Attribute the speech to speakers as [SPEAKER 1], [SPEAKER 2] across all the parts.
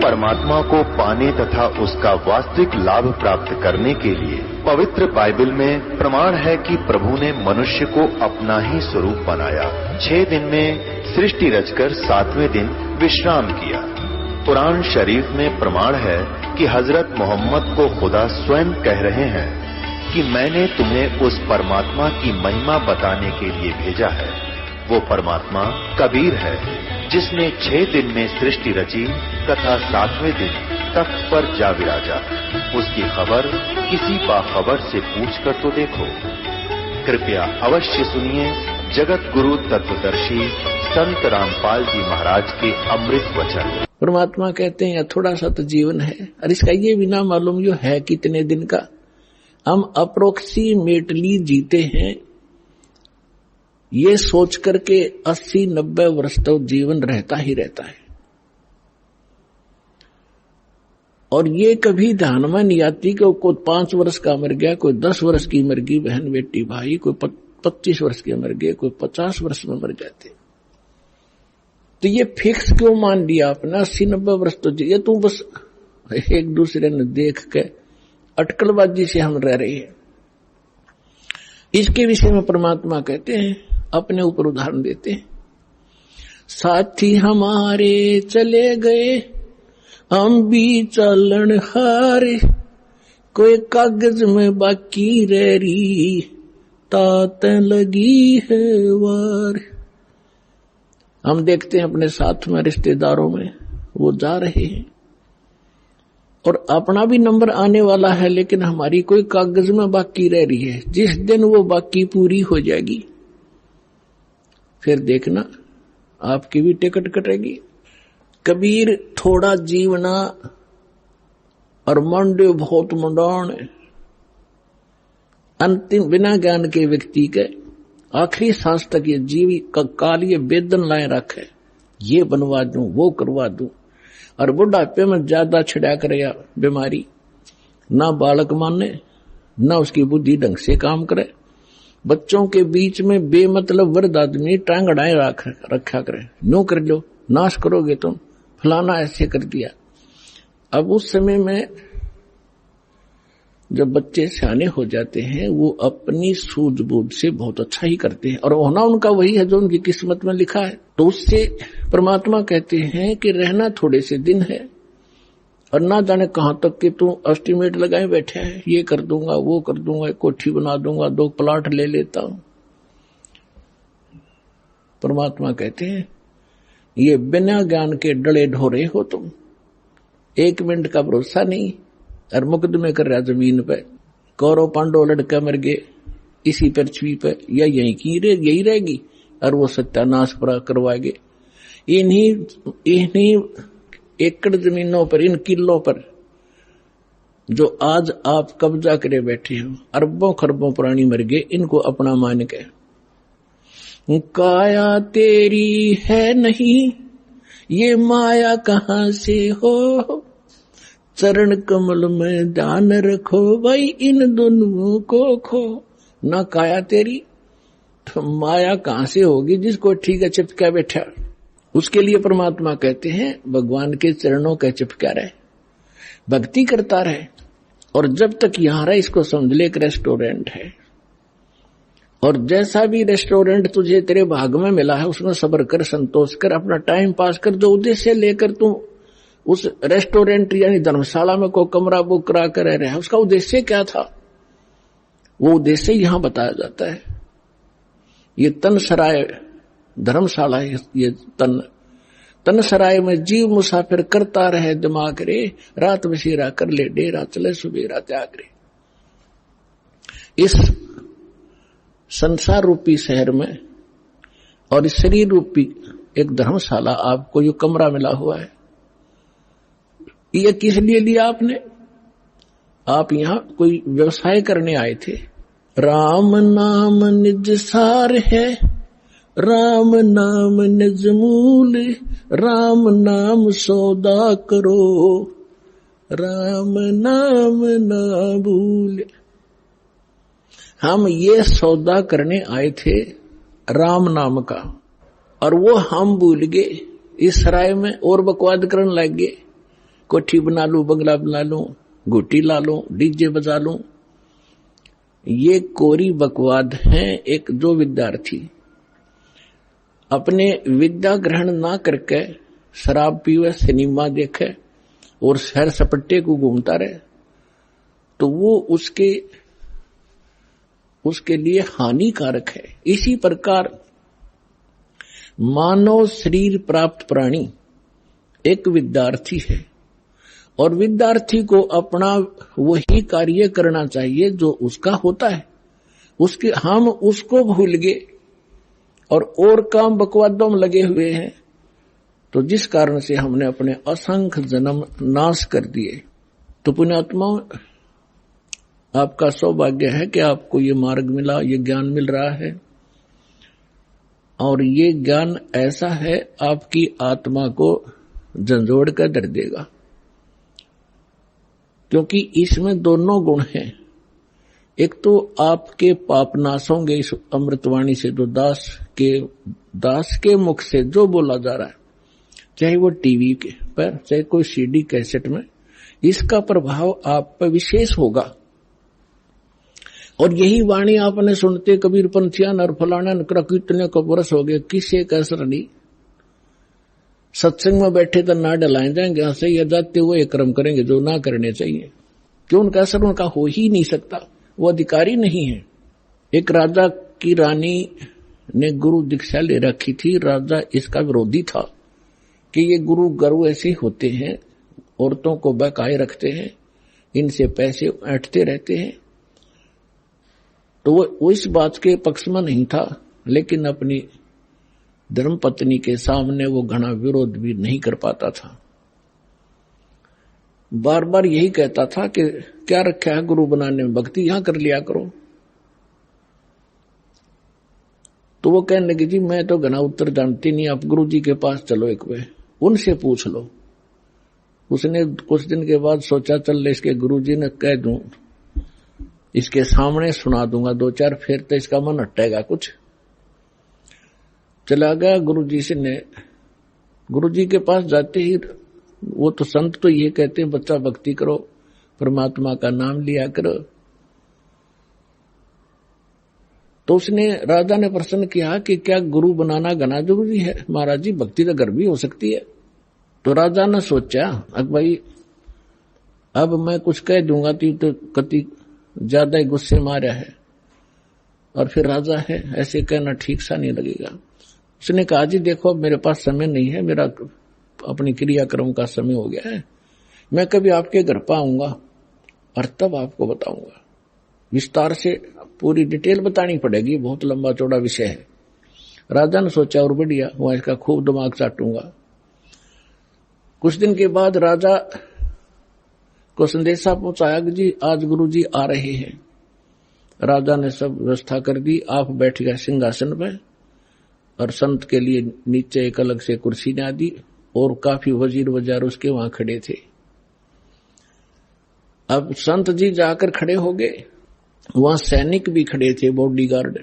[SPEAKER 1] परमात्मा को पाने तथा उसका वास्तविक लाभ प्राप्त करने के लिए पवित्र बाइबल में प्रमाण है कि प्रभु ने मनुष्य को अपना ही स्वरूप बनाया। 6 दिन में सृष्टि रचकर 7वें दिन विश्राम किया। कुरान शरीफ में प्रमाण है कि हजरत मोहम्मद को खुदा स्वयं कह रहे हैं कि मैंने तुम्हें उस परमात्मा की महिमा बताने के लिए भेजा है। वो परमात्मा कबीर है जिसने 6 दिन में सृष्टि रची तथा 7वें दिन तख्त पर जा विराजा। उसकी खबर किसी बाखबर से पूछ कर तो देखो। कृपया अवश्य सुनिए जगत गुरु तत्वदर्शी संत रामपाल जी महाराज के अमृत वचन।
[SPEAKER 2] परमात्मा कहते हैं थोड़ा सा तो जीवन है, और इसका ये भी ना मालूम जो है कितने दिन का। हम अप्रोक्सीमेटली जीते हैं ये सोच करके 80-90 वर्ष तक जीवन रहता ही रहता है, और ये कभी ध्यान में नहीं आती कि कोई 5 वर्ष का मर गया, कोई 10 वर्ष की मर गई बहन बेटी भाई, कोई 25 वर्ष के मर गए, कोई 50 वर्ष में मर जाते। तो ये फिक्स क्यों मान लिया आपने 80-90 वर्ष तो ये तू बस एक दूसरे ने देख के अटकलबाजी से हम रह रहे हैं। इसके विषय में परमात्मा कहते हैं, अपने ऊपर उदाहरण देते हैं। साथी हमारे चले गए हम भी चलन हारे, कोई कागज में बाकी रह रही तात लगी है वार। हम देखते हैं अपने साथ में रिश्तेदारों में वो जा रहे हैं और अपना भी नंबर आने वाला है, लेकिन हमारी कोई कागज में बाकी रह रही है। जिस दिन वो बाकी पूरी हो जाएगी फिर देखना आपकी भी टिकट कटेगी। कबीर थोड़ा जीवना और मंडे बहुत मंडान। अंतिम बिना ज्ञान के व्यक्ति के आखिरी सांस तक ये जीवी का काल ये वेदन लाए रखे, ये बनवा दूं वो करवा दूं, और बुढ़ापे में ज्यादा छिड़ा करेगा बीमारी, ना बालक माने ना उसकी बुद्धि ढंग से काम करे। बच्चों के बीच में बेमतलब वृद्ध आदमी टांगड़ाए रखा करे, नो कर लो नाश करोगे तुम, फलाना ऐसे कर दिया। अब उस समय में जब बच्चे सियाने हो जाते हैं वो अपनी सूझबूझ से बहुत अच्छा ही करते हैं, और होना उनका वही है जो उनकी किस्मत में लिखा है। तो उससे परमात्मा कहते हैं कि रहना थोड़े से दिन है, और ना जाने कहां तक कि तू एस्टिमेट लगाए बैठे है, ये कर दूंगा वो कर दूंगा, कोठी बना दूंगा, 2 प्लाट ले लेता हूं। परमात्मा कहते हैं ये बिना ज्ञान के डले ढोरे हो तुम, 1 मिनट का भरोसा नहीं, और मुकदमे कर रहा जमीन पे। कौरव पांडव लड़का मर गए इसी पृथ्वी पे, या यही रहेगी, और वो सत्यानाश करवाएंगे। इन्हीं एकड़ जमीनों पर, इन किलों पर जो आज आप कब्जा करे बैठे हो, अरबों खरबों प्राणी मर गए, इनको अपना मान के। काया तेरी है नहीं ये माया कहां से हो, चरण कमल में ध्यान रखो भाई इन दोनों को खो। ना काया तेरी तो माया कहां से होगी जिसको ठीक है चिपका बैठा। उसके लिए परमात्मा कहते हैं भगवान के चरणों का चिपका रहे, भक्ति करता रहे, और जब तक यहां रहे इसको समझ ले एक रेस्टोरेंट है, और जैसा भी रेस्टोरेंट तुझे तेरे भाग में मिला है उसमें सब्र कर, संतोष कर, अपना टाइम पास कर। जो उद्देश्य लेकर तू उस रेस्टोरेंट यानी धर्मशाला में कोई कमरा बुक करा कर रह रहा है, उसका उद्देश्य क्या था, वो उद्देश्य यहां बताया जाता है। ये तन सराय धर्मशाला है, ये तन सराय में जीव मुसाफिर करता रहे दिमाग रे, रात बसेरा कर ले डेरा चले सुबेरा त्याग रे। इस संसार रूपी शहर में और इस शरीर रूपी एक धर्मशाला आपको जो कमरा मिला हुआ है, ये किस लिए लिया आपने? आप यहां कोई व्यवसाय करने आए थे। राम नाम निज सार है, राम नाम निज मूल, राम नाम सौदा करो, राम नाम ना भूल। हम ये सौदा करने आए थे राम नाम का, और वो हम भूल गए इस सराय में और बकवाद करने लग गए। कोठी बना लूं, बंगला बना लूं, घुट्टी ला लूं, डीजे बजा लूं, ये कोरी बकवाद है। एक जो विद्यार्थी अपने विद्या ग्रहण ना करके शराब पीवे, सिनेमा देखे और सैर सपट्टे को घूमता रहे, तो वो उसके लिए हानिकारक है। इसी प्रकार मानव शरीर प्राप्त प्राणी एक विद्यार्थी है और विद्यार्थी को अपना वही कार्य करना चाहिए जो उसका होता है। हम उसको भूल गए और काम बकवादों में लगे हुए हैं, तो जिस कारण से हमने अपने असंख्य जन्म नाश कर दिए। तो पुण्यात्मा, आपका सौभाग्य है कि आपको ये मार्ग मिला, ये ज्ञान मिल रहा है और ये ज्ञान ऐसा है आपकी आत्मा को झंझोड़ कर धर देगा, क्योंकि इसमें दोनों गुण हैं। एक तो आपके पाप नाश होंगे इस अमृतवाणी से, जो दास के मुख से जो बोला जा रहा है, चाहे वो टीवी के पर, चाहे कोई सीडी कैसेट में, इसका प्रभाव आप पर विशेष होगा। और यही वाणी आपने सुनते कबीर पंथिया नर फलाना नकरा कितने को बरस हो गए, किसे का असर नहीं। सत्संग में बैठे तो ना डलाए जाएंगे, हंसे या जाते हुए कर्म करेंगे जो ना करने चाहिए, क्यों उनका असर उनका हो ही नहीं सकता, वो अधिकारी नहीं है। एक राजा की रानी ने गुरु दीक्षा ले रखी थी। राजा इसका विरोधी था कि ये गुरु ऐसे होते हैं, औरतों को बहकाए रखते हैं, इनसे पैसे ऐंठते रहते हैं। तो वो इस बात के पक्ष में नहीं था, लेकिन अपनी धर्मपत्नी के सामने वो घना विरोध भी नहीं कर पाता था। बार बार यही कहता था कि क्या रखा है गुरु बनाने में, भक्ति यहां कर लिया करो। तो वो कहने लगी, जी मैं तो घना उत्तर जानती नहीं, आप गुरु जी के पास चलो, एक वे उनसे पूछ लो। उसने कुछ दिन के बाद सोचा, चल इसके गुरु जी ने कह दूं, इसके सामने सुना दूंगा दो चार, फिर तो इसका मन हटेगा कुछ। चला गया गुरुजी से ने। गुरुजी के पास जाते ही वो तो संत तो ये कहते हैं, बच्चा भक्ति करो, परमात्मा का नाम लिया करो। तो उसने राजा ने प्रश्न किया कि क्या गुरु बनाना घना जरूरी है? महाराज जी भक्ति तो घर भी हो सकती है। तो राजा ने सोचा, अब भाई अब मैं कुछ कह दूंगा तो कति ज्यादा ही गुस्से मारा है, और फिर राजा है, ऐसे कहना ठीक सा नहीं लगेगा। उसने कहा, जी देखो मेरे पास समय नहीं है, मेरा अपनी क्रियाक्रम का समय हो गया है, मैं कभी आपके घर पर आऊंगा और तब आपको बताऊंगा। विस्तार से पूरी डिटेल बतानी पड़ेगी, बहुत लंबा चौड़ा विषय है। राजा ने सोचा, और बढ़िया, वहां इसका खूब दिमाग चाटूंगा। कुछ दिन के बाद राजा को संदेशा पहुंचाया कि जी आज गुरु जी आ रहे हैं। राजा ने सब व्यवस्था कर दी, आप बैठ गए सिंहासन पर, और संत के लिए नीचे एक अलग से कुर्सी ने दी, और काफी वजीर वजार उसके वहां खड़े थे। अब संत जी जाकर खड़े हो गए, वहां सैनिक भी खड़े थे, बॉडीगार्ड।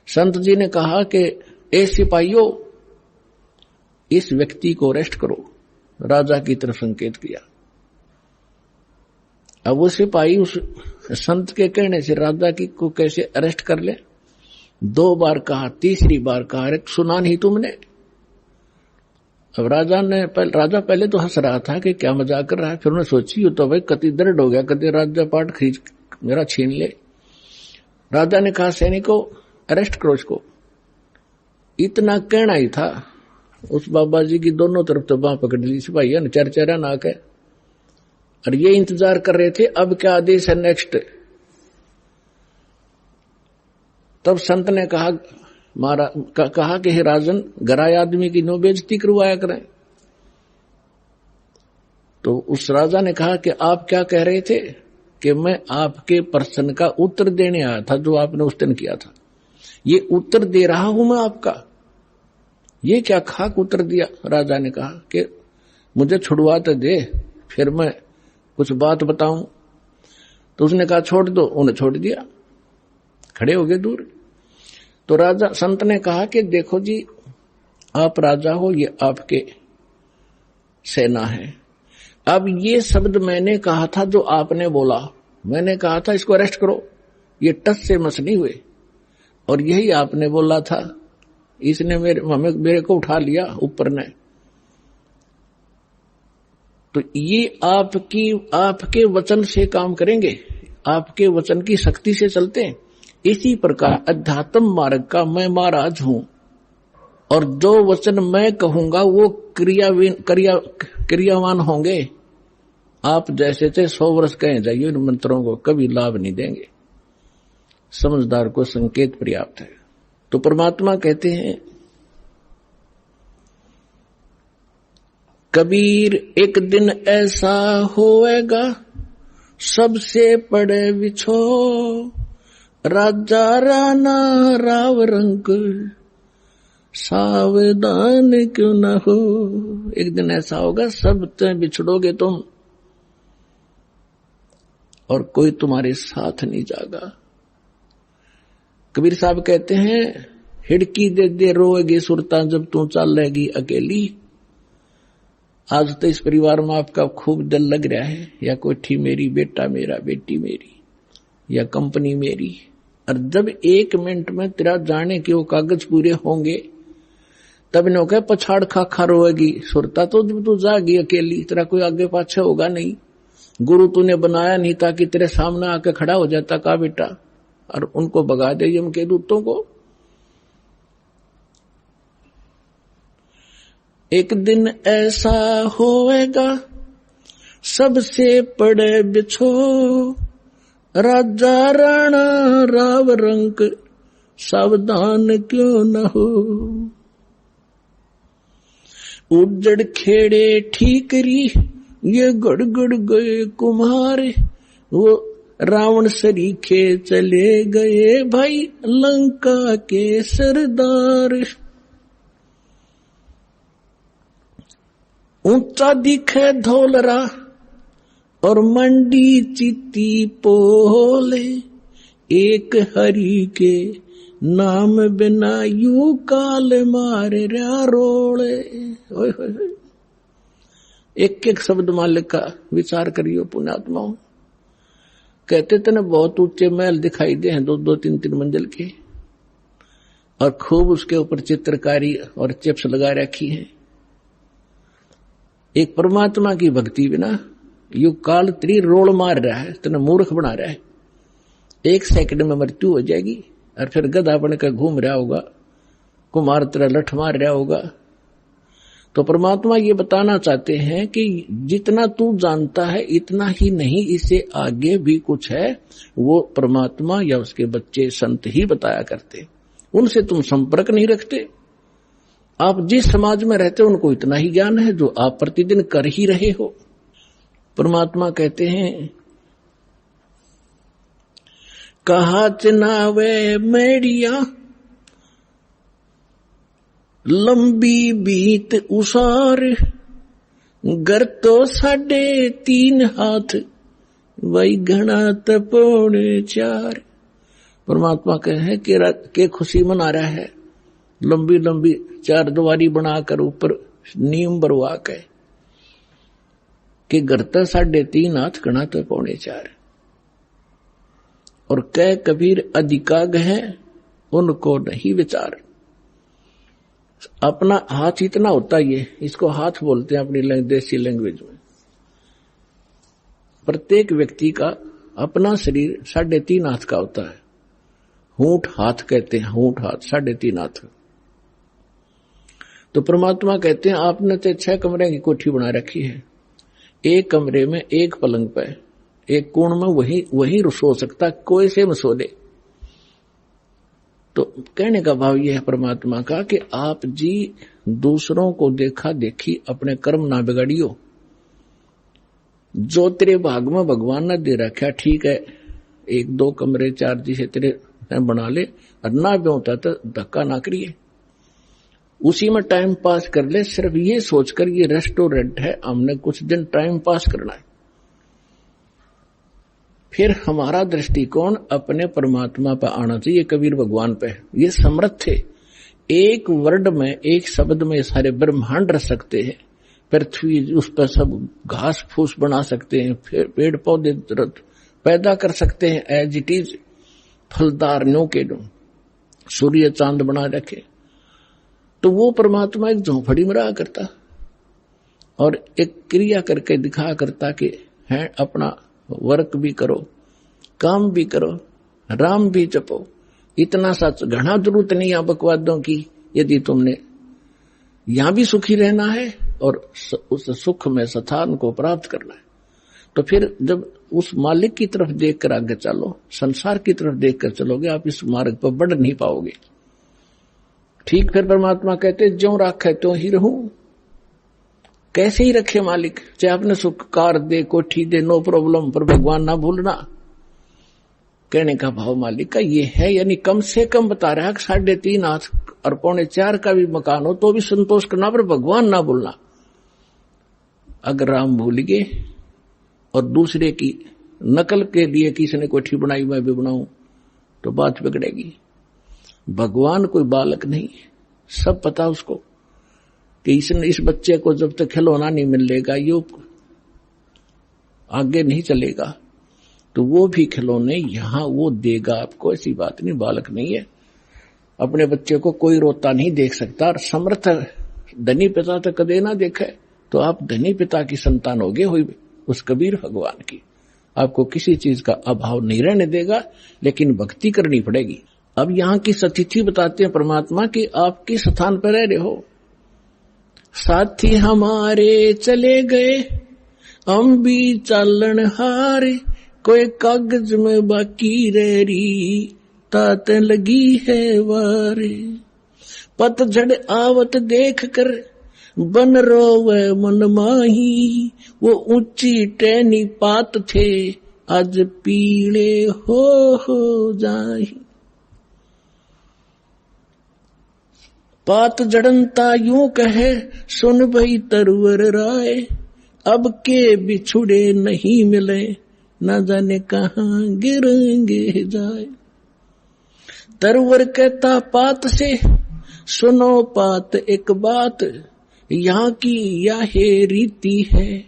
[SPEAKER 2] संत जी ने कहा कि ए सिपाहियों, इस व्यक्ति को अरेस्ट करो। राजा की तरफ संकेत किया। अब वो सिपाही उस संत के कहने से राजा की को कैसे अरेस्ट कर ले? 2 बार कहा, तीसरी बार कहा, अरे सुना नहीं तुमने? अब राजा पहले तो हंस रहा था कि क्या मजाक कर रहा है, फिर उन्होंने सोची तो भाई कति दर्द हो गया, कति राज्य पाठ खींच मेरा छीन ले। राजा ने कहा, सैनिकों अरेस्ट करो इसको। इतना कहना ही था, उस बाबा जी की दोनों तरफ तो बांह पकड़ ली सिपाही ने, चरचरा नाक है, और ये इंतजार कर रहे थे अब क्या आदेश है नेक्स्ट। तब संत ने कहा कि हे राजन, गराय आदमी की नो बेइज्जती करवाया करें। तो उस राजा ने कहा कि आप क्या कह रहे थे? कि मैं आपके प्रश्न का उत्तर देने आया था जो आपने उस दिन किया था, ये उत्तर दे रहा हूं मैं आपका। ये क्या खाक उत्तर दिया? राजा ने कहा कि मुझे छुड़वा तो दे, फिर मैं कुछ बात बताऊं। तो उसने कहा छोड़ दो, उन्हें छोड़ दिया, खड़े हो गए दूर। तो राजा संत ने कहा कि देखो जी, आप राजा हो, ये आपके सेना है, अब ये शब्द मैंने कहा था जो आपने बोला, मैंने कहा था इसको अरेस्ट करो, ये टच से मस नहीं हुए, और यही आपने बोला था, इसने मेरे को उठा लिया ऊपर ने। तो ये आपके वचन से काम करेंगे, आपके वचन की शक्ति से चलते हैं। इसी प्रकार अध्यात्म मार्ग का मैं महाराज हूं, और जो वचन मैं कहूंगा वो क्रियावान होंगे। आप जैसे थे 100 वर्ष कहे जाइए, इन मंत्रों को कभी लाभ नहीं देंगे। समझदार को संकेत पर्याप्त है। तो परमात्मा कहते हैं, कबीर एक दिन ऐसा होएगा सबसे पड़े बिछो, राजा राणा राव रंक सावधान क्यों न हो। एक दिन ऐसा होगा सब बिछड़ोगे तुम और कोई तुम्हारे साथ नहीं जागा। कबीर साहब कहते हैं, हिड़की दे दे रोएगी सुरता जब तू चलेगी अकेली। आज तो इस परिवार में आपका खूब दिल लग रहा है, या कोठी मेरी, बेटा मेरा, बेटी मेरी, या कंपनी मेरी, और जब 1 मिनट में तेरा जाने के वो कागज पूरे होंगे तब नो कह पछाड़ खा खा रोएगी सुरता। तो जब तू जागी अकेली, तेरा कोई आगे पाछे होगा नहीं। गुरु तूने बनाया नहीं ताकि तेरे सामने आके खड़ा हो जाता का बेटा, और उनको भगा दे यम के दूतों को। एक दिन ऐसा होएगा सबसे पड़े बिछो, राजा राणा राव रंक सावधान क्यों न हो। उजड़ खेड़े ठीकरी ये गड़गड़ गए कुम्हारे, वो रावण सरीखे चले गए भाई लंका के सरदार। ऊंचा दिखे धौलरा और मंडी चित्ती पोले, एक हरि के नाम बिना यू काल मारे रोले। एक एक शब्द मालिक का विचार करियो पुण्यात्माओं। कहते थे ना, बहुत ऊंचे महल दिखाई दे हैं 2-2, 3-3 मंजिल के, और खूब उसके ऊपर चित्रकारी और चिप्स लगा रखी है। एक परमात्मा की भक्ति बिना यू काल तेरी रोल मार रहा है, तेना मूर्ख बना रहा है। 1 सेकंड में मृत्यु हो जाएगी, और फिर गधा बनकर घूम रहा होगा, कुमार तेरा लठ मार रहा होगा। तो परमात्मा ये बताना चाहते हैं कि जितना तू जानता है इतना ही नहीं, इससे आगे भी कुछ है, वो परमात्मा या उसके बच्चे संत ही बताया करते। उनसे तुम संपर्क नहीं रखते। आप जिस समाज में रहते हो उनको इतना ही ज्ञान है जो आप प्रतिदिन कर ही रहे हो। परमात्मा कहते हैं, कहा चनावे मेड़िया लंबी बीत उसार, घर तो 3.5 हाथ वही घना तपोड़े 4। परमात्मा कहे कि खुशी मना रहा है, लंबी लंबी 4 दीवारी बनाकर ऊपर नीम बरवा के, कि घर तो 3.5 हाथ घना तपोड़े 4। और कह कबीर अधिकाग है उनको नहीं विचार। अपना हाथ इतना होता है, इसको हाथ बोलते हैं अपनी देसी लैंग्वेज में। प्रत्येक व्यक्ति का अपना शरीर 3.5 हाथ का होता है। हूंठ हाथ कहते हैं, हूंठ हाथ 3.5 हाथ। तो परमात्मा कहते हैं, आपने तो 6 कमरे की कोठी बना रखी है, एक कमरे में एक पलंग पे, एक कोण में वही सो सकता, कोई से में सो दे। तो कहने का भाव यह है परमात्मा का कि आप जी दूसरों को देखा देखी अपने कर्म ना बिगाड़ियो। जो तेरे भाग में भगवान ने दे रखा ठीक है, 1-2 कमरे 4 जिसे तेरे बना ले, और ना भी होता तो धक्का ना करिए, उसी में टाइम पास कर ले। सिर्फ ये सोचकर ये रेस्टोरेंट है, हमने कुछ दिन टाइम पास करना है। फिर हमारा दृष्टिकोण अपने परमात्मा पर आना चाहिए, कबीर भगवान पे। ये समर्थ थे, एक वर्ड में, एक शब्द में सारे ब्रह्मांड रख सकते हैं। पृथ्वी उस पर सब घास फूस बना सकते हैं, पेड़ पौधे पैदा कर सकते हैं एज इट इज, फलदार न्यू के सूर्य चांद बना रखे, तो वो परमात्मा एक झोंपड़ी में रहा करता और एक क्रिया करके दिखा करता कि है अपना वर्क भी करो, काम भी करो, राम भी जपो। इतना सच घना जरूरत नहीं है बकवादों की। यदि तुमने यहां भी सुखी रहना है और उस सुख में स्थान को प्राप्त करना है, तो फिर जब उस मालिक की तरफ देखकर आगे चलो, संसार की तरफ देखकर चलोगे, आप इस मार्ग पर बढ़ नहीं पाओगे। ठीक, फिर परमात्मा कहते ज्यों राखे त्यों ही रहूं। कैसे ही रखे मालिक, चाहे आपने सुख कार दे, कोठी दे, नो प्रॉब्लम, पर भगवान ना भूलना। कहने का भाव मालिक का ये है, यानी कम से कम बता रहा है 3.5 हाथ और 3.25 का भी मकान हो तो भी संतोष करना, पर भगवान ना भूलना। अगर राम भूल गए और दूसरे की नकल के लिए किसी ने कोठी बनाई मैं भी बनाऊं तो बात बिगड़ेगी। भगवान कोई बालक नहीं, सब पता उसको कि इस बच्चे को जब तक खिलौना नहीं मिलेगा ये आगे नहीं चलेगा, तो वो भी खिलौने यहां वो देगा आपको, ऐसी बात नहीं, बालक नहीं है। अपने बच्चे को कोई रोता नहीं देख सकता, और समर्थ धनी पिता तक कदे ना देखे, तो आप धनी पिता की संतान होगे हुई उस कबीर भगवान की। आपको किसी चीज का अभाव नहीं रहने देगा, लेकिन भक्ति करनी पड़ेगी। अब यहां की स्थिति बताते हैं परमात्मा की, आप किस स्थान पर रह रहे हो। साथी हमारे चले गए, हम भी चालन हारे, कोई कागज में बाकी रह रही, तात लगी है वारे। पतझड़ आवत देख कर बन रोवे मन माही, वो ऊंची टहनी पात थे, आज पीले हो जाही। पात जड़नता यूं कहे, सुन भई तरवर राय, अब के बिछुड़े नहीं मिले, न जाने कहां गिरेंगे जाए। तरवर कहता पात से, सुनो पात एक बात, यहाँ की यह रीति है,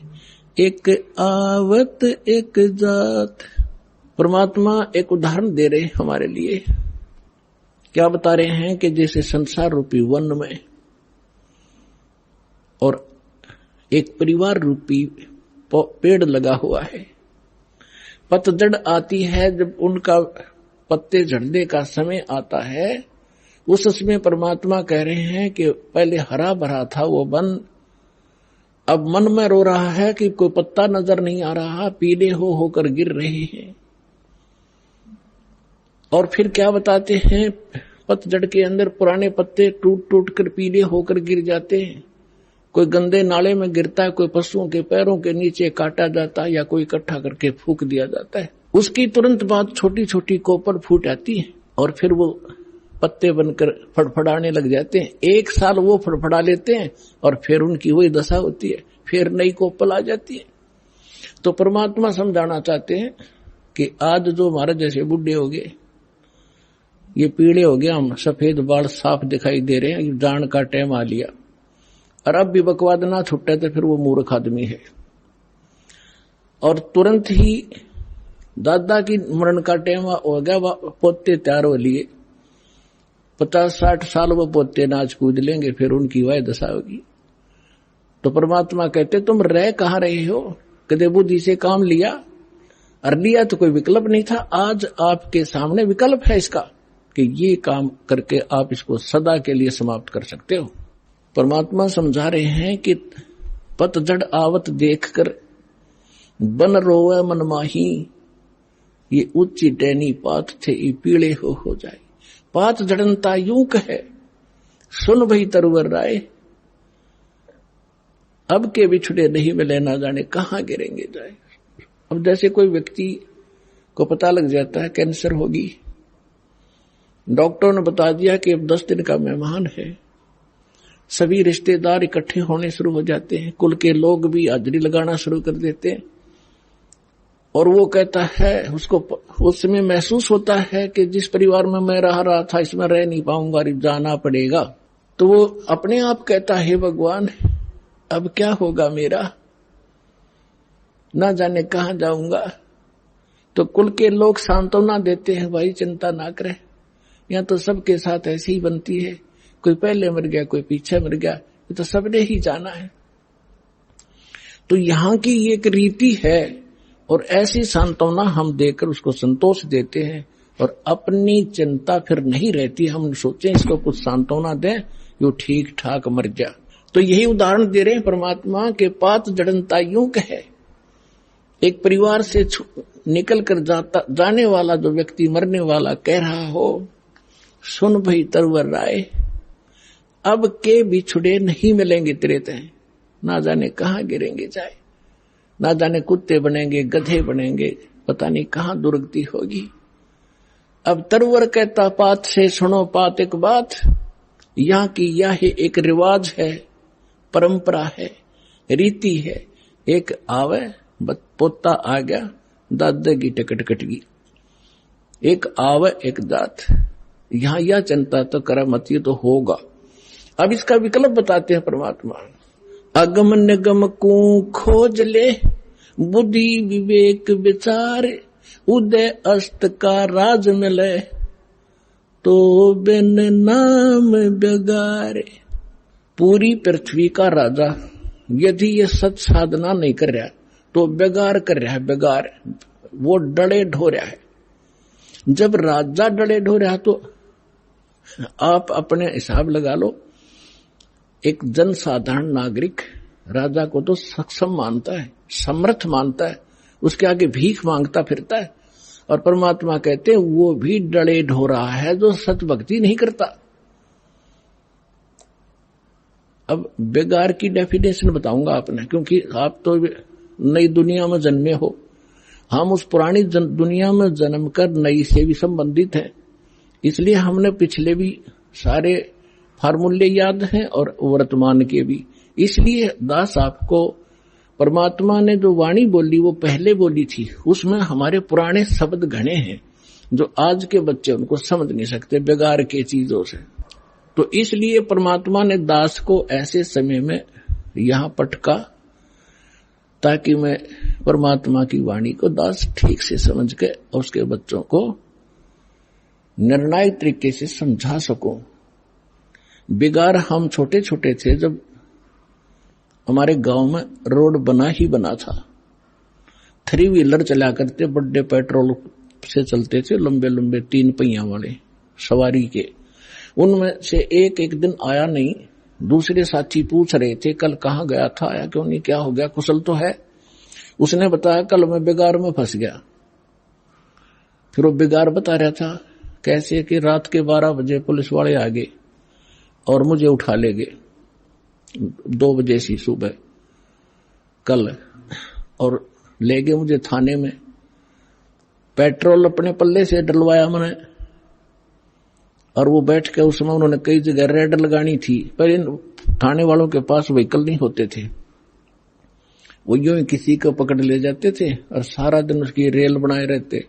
[SPEAKER 2] एक आवत एक जात। परमात्मा एक उदाहरण दे रहे हमारे लिए। क्या बता रहे हैं कि जैसे संसार रूपी वन में और एक परिवार रूपी पेड़ लगा हुआ है, पतझड़ आती है, जब उनका पत्ते झड़ने का समय आता है, उस समय परमात्मा कह रहे हैं कि पहले हरा भरा था वो वन, अब मन में रो रहा है कि कोई पत्ता नजर नहीं आ रहा, पीले होकर गिर रहे हैं। और फिर क्या बताते हैं, पतझड़ के अंदर पुराने पत्ते टूट टूट कर पीले होकर गिर जाते हैं। कोई गंदे नाले में गिरता है, कोई पशुओं के पैरों के नीचे काटा जाता है, या कोई इकट्ठा करके फूंक दिया जाता है। उसकी तुरंत बाद छोटी छोटी कोपर फूट आती है और फिर वो पत्ते बनकर फड़फड़ाने लग जाते हैं। 1 साल वो फड़फड़ा लेते हैं और फिर उनकी वही दशा होती है, फिर नई कोपल आ जाती है। तो परमात्मा समझाना चाहते हैं कि आज जो हमारे जैसे बुढ़े हो गए, ये पीड़े हो गए, हम सफेद बाल साफ दिखाई दे रहे हैं, जान का टाइम आ लिया, और अब भी बकवाद ना छुट्टे तो फिर वो मूर्ख आदमी है। और तुरंत ही दादा की मरण का टाइम हो गया, पोते तैयार हो लिए, 50-60 साल वो पोते नाच कूद लेंगे, फिर उनकी वह दशा होगी। तो परमात्मा कहते तुम रह कहाँ रहे हो, कदे बुद्धि से काम लिया, और लिया तो कोई विकल्प नहीं था। आज आपके सामने विकल्प है इसका कि ये काम करके आप इसको सदा के लिए समाप्त कर सकते हो। परमात्मा समझा रहे हैं कि पतझड़ आवत देखकर बन रोवे मन माही, ये ऊंची टहनी पात थे, ये पीले हो जाए। पात जड़नता यूं कहे, सुन भई तरवर राय, अब के बिछुड़े नहीं मिले, ना जाने कहां गिरेंगे जाए। अब जैसे कोई व्यक्ति को पता लग जाता है कैंसर होगी, डॉक्टर ने बता दिया कि अब 10 दिन का मेहमान है, सभी रिश्तेदार इकट्ठे होने शुरू हो जाते हैं, कुल के लोग भी हाजिरी लगाना शुरू कर देते हैं। और वो कहता है, उसको उस समय महसूस होता है कि जिस परिवार में मैं रहा था इसमें रह नहीं पाऊंगा, जाना पड़ेगा। तो वो अपने आप कहता है, भगवान अब क्या होगा मेरा, ना जाने कहां जाऊंगा। तो कुल के लोग सांत्वना देते हैं, भाई चिंता ना करें, यहां तो सबके साथ ऐसी ही बनती है, कोई पहले मर गया कोई पीछे मर गया, ये तो सबने ही जाना है। तो यहां की एक रीति है और ऐसी सांत्वना हम देकर उसको संतोष देते हैं और अपनी चिंता फिर नहीं रहती। हम सोचें इसको कुछ सांत्वना दें, यो ठीक ठाक मर गया। तो यही उदाहरण दे रहे हैं परमात्मा के पात जड़नता यूं कहे। एक परिवार से निकल कर जाने वाला जो व्यक्ति मरने वाला कह रहा हो, सुन भई तरवर राय, अब के बिछुड़े नहीं मिलेंगे तेरे तय, ना जाने कहां गिरेंगे जाए, ना जाने कुत्ते बनेंगे गधे बनेंगे, पता नहीं कहां दुर्गति होगी। अब तरवर कहता पात से सुनो पात एक बात, यहां की यह एक रिवाज है, परंपरा है, रीति है। एक आवे पोता आ गया, दादा की टिकट कट गई, एक आवे एक दात, यहां यह चिंता तो करा मत, ये तो होगा। अब इसका विकल्प बताते हैं परमात्मा, अगम निगम को खोज ले, बुद्धि विवेक विचार, उदय अस्त का राज मिले, तो बिन नाम बेगारे। पूरी पृथ्वी का राजा यदि ये सत साधना नहीं कर रहा तो बेगार कर रहा है, बेगार, वो डड़े ढो रहा है। जब राजा डड़े ढो रहा तो आप अपने हिसाब लगा लो, एक जनसाधारण नागरिक राजा को तो सक्षम मानता है, समर्थ मानता है, उसके आगे भीख मांगता फिरता है। और परमात्मा कहते हैं वो भी डड़े ढो रहा है जो सत भक्ति नहीं करता। अब बेगार की डेफिनेशन बताऊंगा आपने, क्योंकि आप तो नई दुनिया में जन्मे हो, हम उस पुरानी दुनिया में जन्म कर नई से भी संबंधित हैं, इसलिए हमने पिछले भी सारे फार्मूले याद हैं और वर्तमान के भी। इसलिए दास आपको परमात्मा ने जो वाणी बोली वो पहले बोली थी, उसमें हमारे पुराने शब्द घने हैं जो आज के बच्चे उनको समझ नहीं सकते बेगार के चीजों से। तो इसलिए परमात्मा ने दास को ऐसे समय में यहां पटका ताकि मैं परमात्मा की वाणी को दास ठीक से समझ के और उसके बच्चों को निर्णायक तरीके से समझा सकूं। बेगार हम छोटे छोटे थे जब हमारे गांव में रोड बना ही बना था, 3 व्हीलर चला करते, बड़े पेट्रोल से चलते थे, लंबे लंबे 3 पहिया वाले सवारी के। उनमें से एक दिन आया नहीं, दूसरे साथी पूछ रहे थे कल कहां गया था, आया क्यों नहीं, क्या हो गया, कुशल तो है। उसने बताया कल मैं बेगार में फंस गया। फिर वो बेगार बता रहा था कैसे कि रात के 12 बजे पुलिस वाले आ गए और मुझे उठा ले गए 2 बजे सी सुबह कल, और ले गए मुझे थाने में। पेट्रोल अपने पल्ले से डलवाया मैंने, और वो बैठ के उस समय उन्होंने कई जगह रेड लगानी थी, पर इन थाने वालों के पास व्हीकल नहीं होते थे, वो यूं ही किसी को पकड़ ले जाते थे और सारा दिन उसकी रेल बनाए रहते।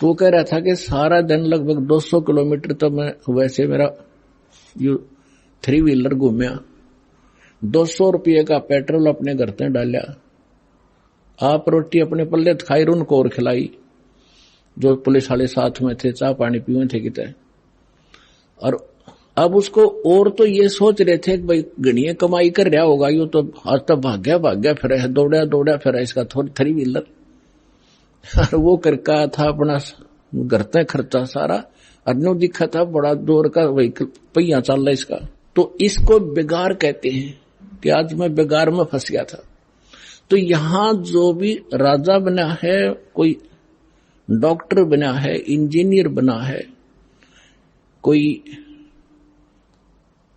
[SPEAKER 2] तो वो कह रहा था कि सारा दिन लगभग 200 किलोमीटर तो मैं वैसे मेरा 3 व्हीलर घूमया, 200 रुपये का पेट्रोल अपने घर से डालिया, आप रोटी अपने पल्ले खाई, उनको और खिलाई जो पुलिस वाले साथ में थे, चाय पानी पीवे थे कितने। और अब उसको और तो ये सोच रहे थे कि भाई गणिये कमाई कर रहा होगा, यो तो आज तक भाग्या फिर है, दौड़ा फिर है इसका 3 व्हीलर, और वो करका था अपना घर तक खर्चा सारा, और दिखा था बड़ा जोर का व्हीकल पहिया चल रहा इसका। तो इसको बेगार कहते हैं कि आज मैं बेगार में फंस गया था। तो यहां जो भी राजा बना है, कोई डॉक्टर बना है, इंजीनियर बना है, कोई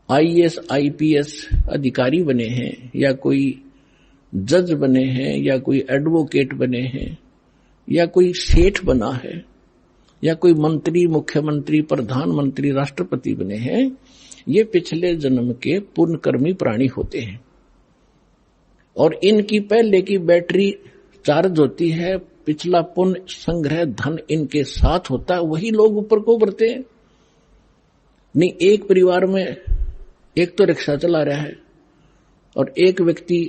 [SPEAKER 2] IAS IPS अधिकारी बने हैं, या कोई जज बने हैं, या कोई एडवोकेट बने हैं, या कोई सेठ बना है, या कोई मंत्री, मुख्यमंत्री, प्रधानमंत्री, राष्ट्रपति बने हैं, ये पिछले जन्म के पुण्यकर्मी प्राणी होते हैं। और इनकी पहले की बैटरी चार्ज होती है, पिछला पुण्य संग्रह धन इनके साथ होता है, वही लोग ऊपर को उभरते हैं। नहीं एक परिवार में एक तो रिक्शा चला रहा है और एक व्यक्ति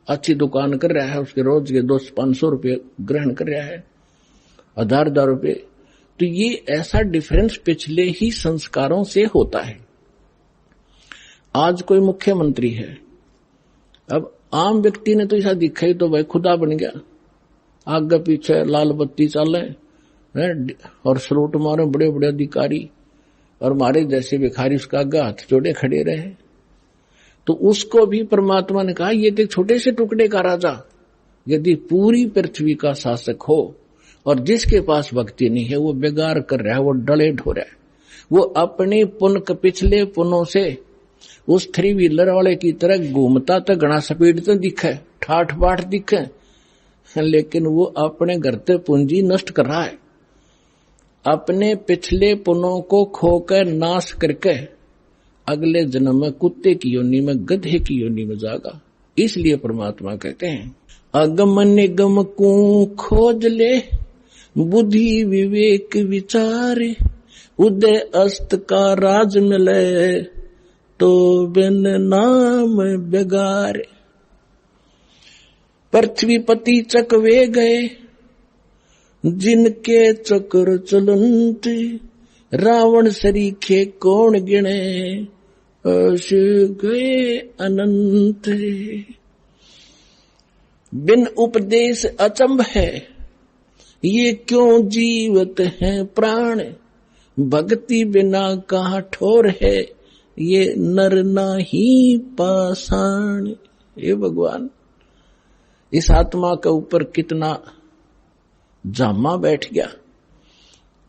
[SPEAKER 2] अच्छी दुकान कर रहा है, उसके रोज के 200-500 रुपये ग्रहण कर रहा है, 1000 रुपये, तो ये ऐसा डिफरेंस पिछले ही संस्कारों से होता है। आज कोई मुख्यमंत्री है, अब आम व्यक्ति ने तो ऐसा दिखा ही तो भाई खुदा बन गया, आगे पीछे लाल बत्ती चले और सलूट मारे बड़े बड़े अधिकारी, और हमारे जैसे भिखारी उसका आगे हाथ जोड़े खड़े रहे। तो उसको भी परमात्मा ने कहा ये तो छोटे से टुकड़े का राजा यदि पूरी पृथ्वी का शासक हो और जिसके पास भक्ति नहीं है वो बेगार कर रहा है, वो डले ढो रहा है, वो अपने पिछले पुनों से उस 3 व्हीलर वाले की तरह घूमता तो घना स्पीड तो दिखे, ठाठ बाट दिखे, लेकिन वो अपने घर ते पूंजी नष्ट कर रहा है। अपने पिछले पुनों को खोकर नाश करके अगले जन्म में कुत्ते की योनि में, गधे की योनि में जागा। इसलिए परमात्मा कहते हैं अगम निगम को खोज ले, बुद्धि विवेक विचार, उदय अस्त का राज मिले, तो बिन नाम बेगार। पृथ्वीपति चकवे गए, जिनके चक्र चलंत, रावण सरीखे कौन गिने, अस गए अनंत। बिन उपदेश अचंभ है, ये क्यों जीवत है प्राण, भक्ति बिना कहाँ ठोर है, ये नर नाही पाषाण। ये भगवान इस आत्मा के ऊपर कितना जामा बैठ गया,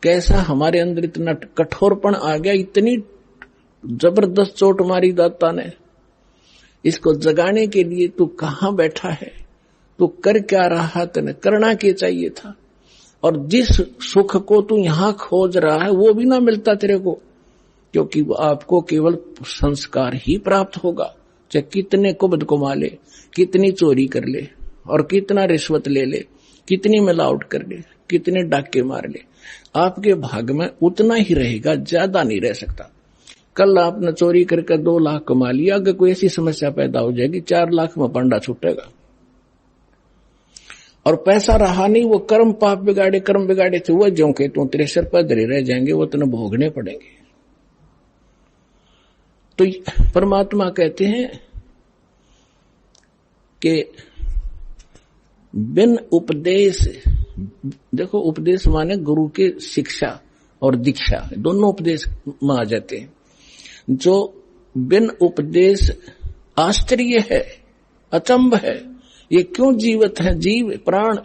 [SPEAKER 2] कैसा हमारे अंदर इतना कठोरपन आ गया, इतनी जबरदस्त चोट मारी दाता ने। इसको जगाने के लिए तू कहाँ बैठा है, तू कर क्या रहा, तने करना क्या चाहिए था, और जिस सुख को तू यहां खोज रहा है वो भी ना मिलता तेरे को, क्योंकि वो आपको केवल संस्कार ही प्राप्त होगा। चाहे कितने कुबद कमा ले, कितनी चोरी कर ले, और कितना रिश्वत ले ले, कितनी मिलावट कर ले, कितने डाके मार ले, आपके भाग में उतना ही रहेगा, ज्यादा नहीं रह सकता। कल आपने चोरी करके 2 लाख कमा लिया, अगर कोई ऐसी समस्या पैदा हो जाएगी 4 लाख में पंडा छूटेगा। और पैसा रहा नहीं, वो कर्म पाप बिगाड़े, कर्म बिगाड़े थे वो जो के तू तेरे सिर पर धरे रह जाएंगे, वो तने भोगने पड़ेंगे। तो परमात्मा कहते हैं कि बिन उपदेश, देखो उपदेश माने गुरु की शिक्षा और दीक्षा, दोनों उपदेश में आ जाते हैं। जो बिन उपदेश आश्चर्य है, अचंभ है, ये क्यों जीवित है, जीव प्राण,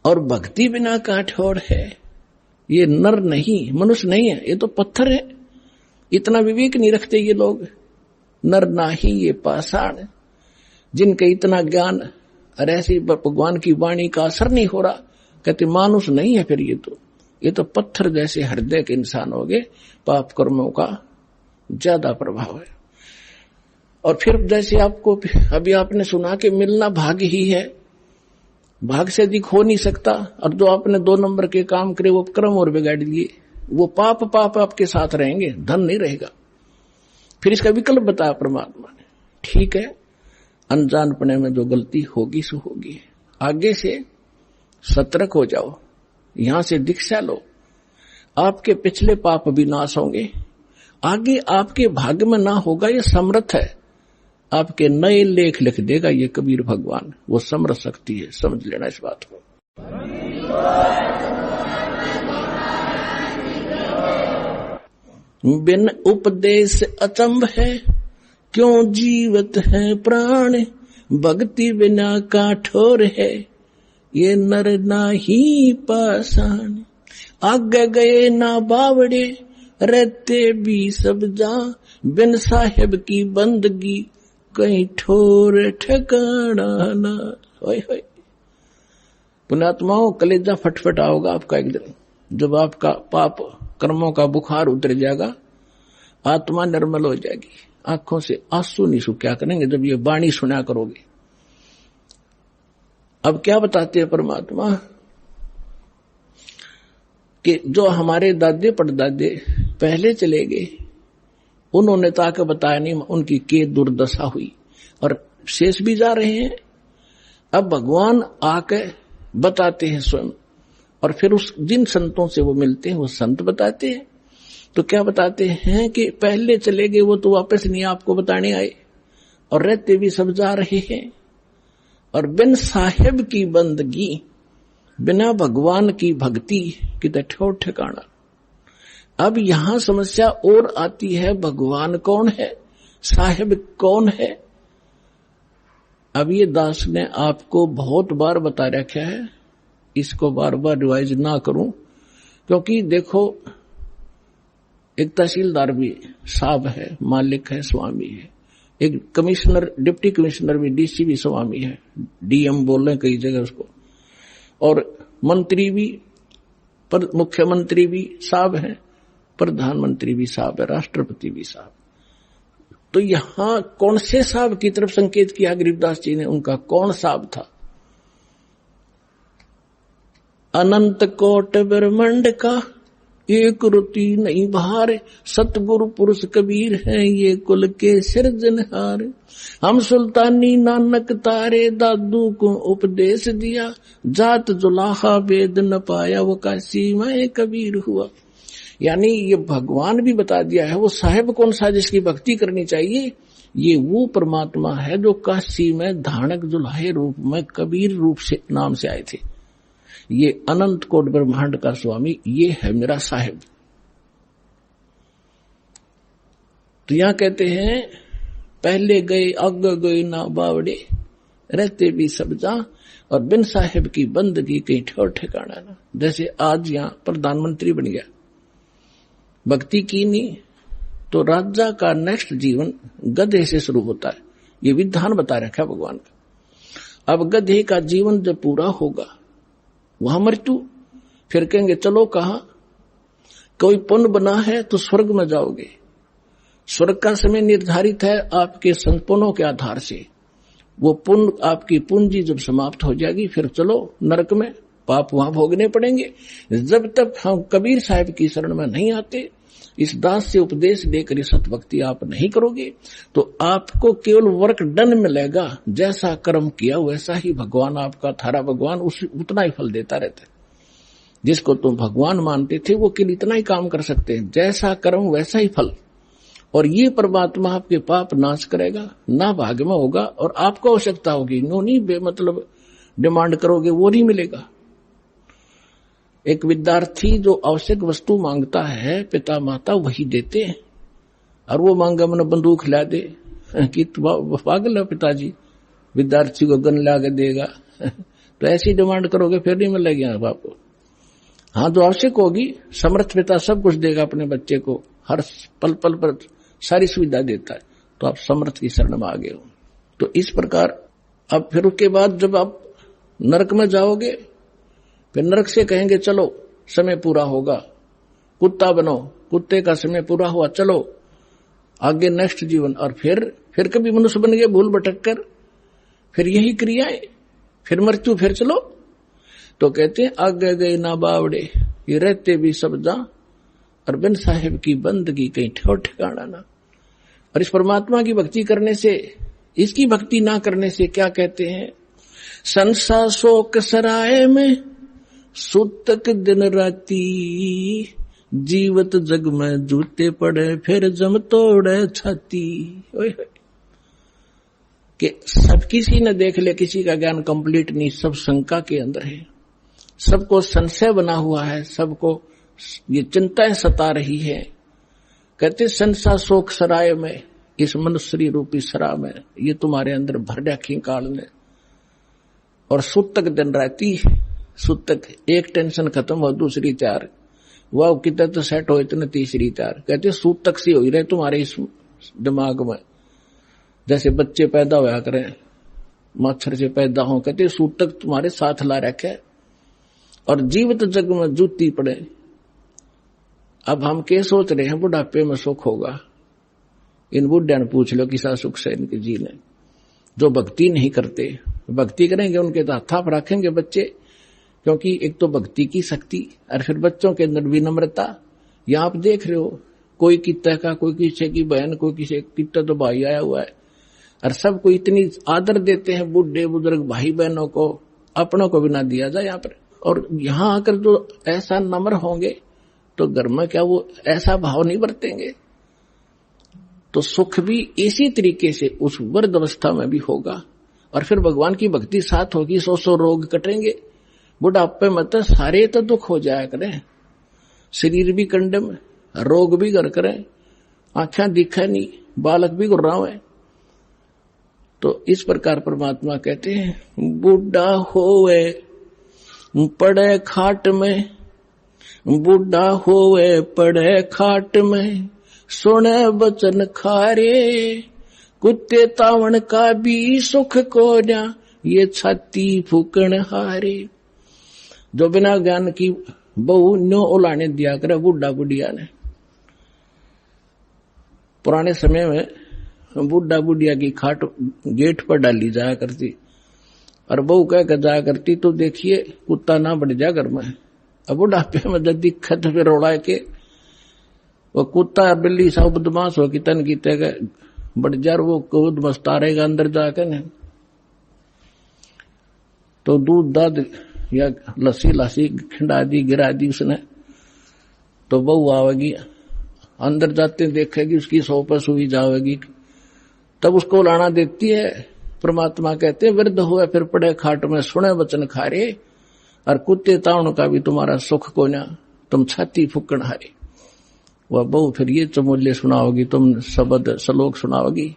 [SPEAKER 2] और भक्ति बिना काठोर है, ये नर नहीं, मनुष्य नहीं है, ये तो पत्थर है। इतना विवेक नहीं रखते ये लोग, नर नाही ये पाषाण, जिनके इतना ज्ञान और ऐसी भगवान की वाणी का असर नहीं हो रहा, कहते मानुष नहीं है फिर ये तो पत्थर जैसे हृदय के इंसान हो गए, पाप कर्मों का ज्यादा प्रभाव है। और फिर जैसे आपको अभी आपने सुना कि मिलना भाग्य ही है, भाग से अधिक हो नहीं सकता, और जो आपने 2 नंबर के काम करे वो कर्म और बिगाड़ दिए, वो पाप आपके साथ रहेंगे, धन नहीं रहेगा। फिर इसका विकल्प बताया परमात्मा ने, ठीक है अनजानपने में जो गलती होगी सो होगी, आगे से सतर्क हो जाओ, यहां से दीक्षा लो, आपके पिछले पाप भी नाश होंगे, आगे आपके भाग्य में ना होगा, ये समर्थ है, आपके नए लेख लिख देगा ये कबीर भगवान, वो समर्थ शक्ति है, समझ लेना इस बात को। बिन उपदेश अचंभ है, क्यों जीवत है प्राण, भक्ति बिना काठोर है, ये नर नाही पाषाण। आगे गए ना बावड़े, रहते भी सब जा, बिन साहेब की बंदगी, कहीं ठोर ठिकाना ना। होय होय पुण्यात्माओं, कलेजा फटफटा होगा आपका एक दिन, जब आपका पाप कर्मों का बुखार उतर जाएगा, आत्मा निर्मल हो जाएगी, आंखों से आंसू नहीं सूख, क्या करेंगे जब ये वाणी सुना करोगे। अब क्या बताते हैं परमात्मा कि जो हमारे दादे परदादे पहले चले गए उन्होंने तो आके बताया नहीं, उनकी के दुर्दशा हुई और शेष भी जा रहे हैं। अब भगवान आके बताते हैं स्वयं, और फिर उस जिन संतों से वो मिलते हैं वो संत बताते हैं। तो क्या बताते हैं कि पहले चले गए वो तो वापस नहीं आपको बताने आए, और रहते भी सब जा रहे हैं। और बिन साहेब की बंदगी, बिना भगवान की भक्ति की ठोर ठिकाना। अब यहां समस्या और आती है, भगवान कौन है, साहेब कौन है। अब ये दास ने आपको बहुत बार बता रखा है, इसको बार बार रिवाइज ना करूं, क्योंकि देखो एक तहसीलदार भी साहब है, मालिक है, स्वामी है, एक कमिश्नर, डिप्टी कमिश्नर भी, डीसी भी स्वामी है, डीएम बोल रहे कई जगह उसको, और मंत्री भी, पर मुख्यमंत्री भी साहब है, प्रधानमंत्री भी साहब है, राष्ट्रपति भी साहब। तो यहां कौन से साहब की तरफ संकेत किया गरीबदास जी ने, उनका कौन साहब था। अनंत कोट ब्रह्मांड का एक रुति नहीं बहार, सतगुरु पुरुष कबीर है ये कुल के सिरजनहार। हम सुल्तानी नानक तारे, दादू को उपदेश दिया, जात जुलाहा वेद न पाया, वो काशी में कबीर हुआ। यानी ये भगवान भी बता दिया है वो साहेब कौन सा जिसकी भक्ति करनी चाहिए। ये वो परमात्मा है जो काशी में धानक जुलाहे रूप में कबीर रूप से नाम से आए थे। ये अनंत कोट ब्रह्मांड का स्वामी, ये है मेरा साहेब। तो यहां कहते हैं पहले गए अग गए ना बावड़े, रहते भी सब जा, और बिन साहेब की बंदगी कहीं ठोर ठिकाना ना। जैसे आज यहां प्रधानमंत्री बन गया, भक्ति की नहीं तो राजा का नेक्स्ट जीवन गधे से शुरू होता है, ये विधान बता रखा है भगवान का। अब गधे का जीवन जब पूरा होगा वहां मृत्यु, फिर कहेंगे चलो कहा कोई पुण्य बना है तो स्वर्ग में जाओगे। स्वर्ग का समय निर्धारित है आपके संपुनों के आधार से, वो पुण्य आपकी पूंजी जब समाप्त हो जाएगी फिर चलो नरक में, पाप वहां भोगने पड़ेंगे। जब तक हम कबीर साहब की शरण में नहीं आते, इस दास से उपदेश लेकर सत भक्ति आप नहीं करोगे, तो आपको केवल वर्क डन मिलेगा, जैसा कर्म किया वैसा ही भगवान आपका, थारा भगवान उतना ही फल देता रहता है। जिसको तुम भगवान मानते थे वो केवल इतना ही काम कर सकते हैं, जैसा कर्म वैसा ही फल। और ये परमात्मा आपके पाप नाश करेगा, ना भाग्य में होगा, और आपको आवश्यकता होगी, नो नहीं बेमतलब डिमांड करोगे वो नहीं मिलेगा। एक विद्यार्थी जो आवश्यक वस्तु मांगता है पिता माता वही देते हैं, और वो मांगा मैंने बंदूक ला दे कि पागल है पिताजी, विद्यार्थी को गन ला के देगा तो ऐसी डिमांड करोगे फिर नहीं मिलेगी आपको। हाँ, जो आवश्यक होगी, समर्थ पिता सब कुछ देगा अपने बच्चे को, हर पल पल पर सारी सुविधा देता है, तो आप समर्थ की शरण में आ गए हो। तो इस प्रकार अब फिर उसके बाद जब आप नरक में जाओगे, फिर नरक से कहेंगे चलो समय पूरा होगा, कुत्ता बनो, कुत्ते का समय पूरा हुआ, चलो आगे नेक्स्ट जीवन। और फिर कभी मनुष्य बन गए भूल भटक कर, फिर यही क्रियाएं, फिर मृत्यु, फिर चलो। तो कहते हैं आगे गए ना बावड़े, ये रहते भी सब जा, और बिन साहेब की बंदगी कहीं ठोर ठिकाना ना। और इस परमात्मा की भक्ति करने से, इसकी भक्ति ना करने से क्या कहते हैं, संसा शोक सराय में सुतक दिन राती, जीवत जग में जूते पड़े फिर जम तोड़े छाती। कि सब किसी ने देख ले, किसी का ज्ञान कंप्लीट नहीं, सब शंका के अंदर है, सबको संशय बना हुआ है, सबको ये चिंताएं सता रही है। कहते संसा शोक सराय में, इस मनुष्य रूपी सरा में ये तुम्हारे अंदर भर रखी काल ने। और सुतक दिन राती, सुतक एक टेंशन खत्म हो दूसरी तैयार, वाह कितना तो सेट हो इतने तीसरी तैयार। कहते सूतक सी हो ही रहे तुम्हारे इस दिमाग में, जैसे बच्चे पैदा होया करें मच्छर से पैदा हो, कहते सूतक तुम्हारे साथ ला रखे, और जीवित जग में जूती पड़े। अब हम क्या सोच रहे हैं बुढ़ापे में सुख होगा, इन बुढ़िया ने पूछ लो किसा सुख से इनके जी ने। जो भक्ति नहीं करते, भक्ति करेंगे उनके तो हाथ रखेंगे बच्चे, क्योंकि एक तो भक्ति की शक्ति, और फिर बच्चों के अंदर विनम्रता। यहां आप देख रहे हो कोई कितना का, कोई किसी की बहन, कोई किसी कितना तो भाई आया हुआ है, और सबको इतनी आदर देते हैं, बूढ़े बुजुर्ग भाई बहनों को, अपनों को भी ना दिया जाए यहाँ पर। और यहाँ आकर जो ऐसा नम्र होंगे तो घर में क्या वो ऐसा भाव नहीं बरतेंगे, तो सुख भी इसी तरीके से उस वृद्ध अवस्था में भी होगा। और फिर भगवान की भक्ति साथ होगी, 100 रोग कटेंगे। बुढ़ापे में तो सारे तो दुख हो जाया करें, शरीर भी कंडम, रोग भी घर करें, आंखें दिखे नहीं, बालक भी गुर्राव है। तो इस प्रकार परमात्मा कहते हैं बूढ़ा होवे पड़े खाट में, बूढ़ा होवे पड़े खाट में, सुने बचन खारे, कुत्ते तावण का भी सुख को ना, ये छाती फूकण हारे। जो बिना ज्ञान की बहु न्यो ओलाने दिया करे बूढ़ा बुढ़िया ने। पुराने समय में बूढ़ा बुढ़िया की खाट गेट पर डाली जाया करती, और बहू कह कर जाया करती तो देखिए कुत्ता ना बढ़ जा घर में। अब बुढ़ापे में जब दिक्कत फिर रोड़ा के वो कुत्ता बिल्ली सब बदमाश हो कि तन की तय बढ़ जा, वो कूद मस्ता रहेगा अंदर जाकर न। तो दूध दाद या लस्सी लस्सी खिंडा दी गिरा दी उसने, तो बहू आवेगी, अंदर जाते देखेगी उसकी सौ पर सुई जावेगी, तब उसको लाना देती है। परमात्मा कहते वृद्ध हुए फिर पड़े खाट में, सुने वचन खारे, और कुत्ते तावण का भी तुम्हारा सुख को ना, तुम छाती फूकण हारे। वह बहू फिर ये चमोले सुनाओगी, तुम शब्द श्लोक सुनाओगी,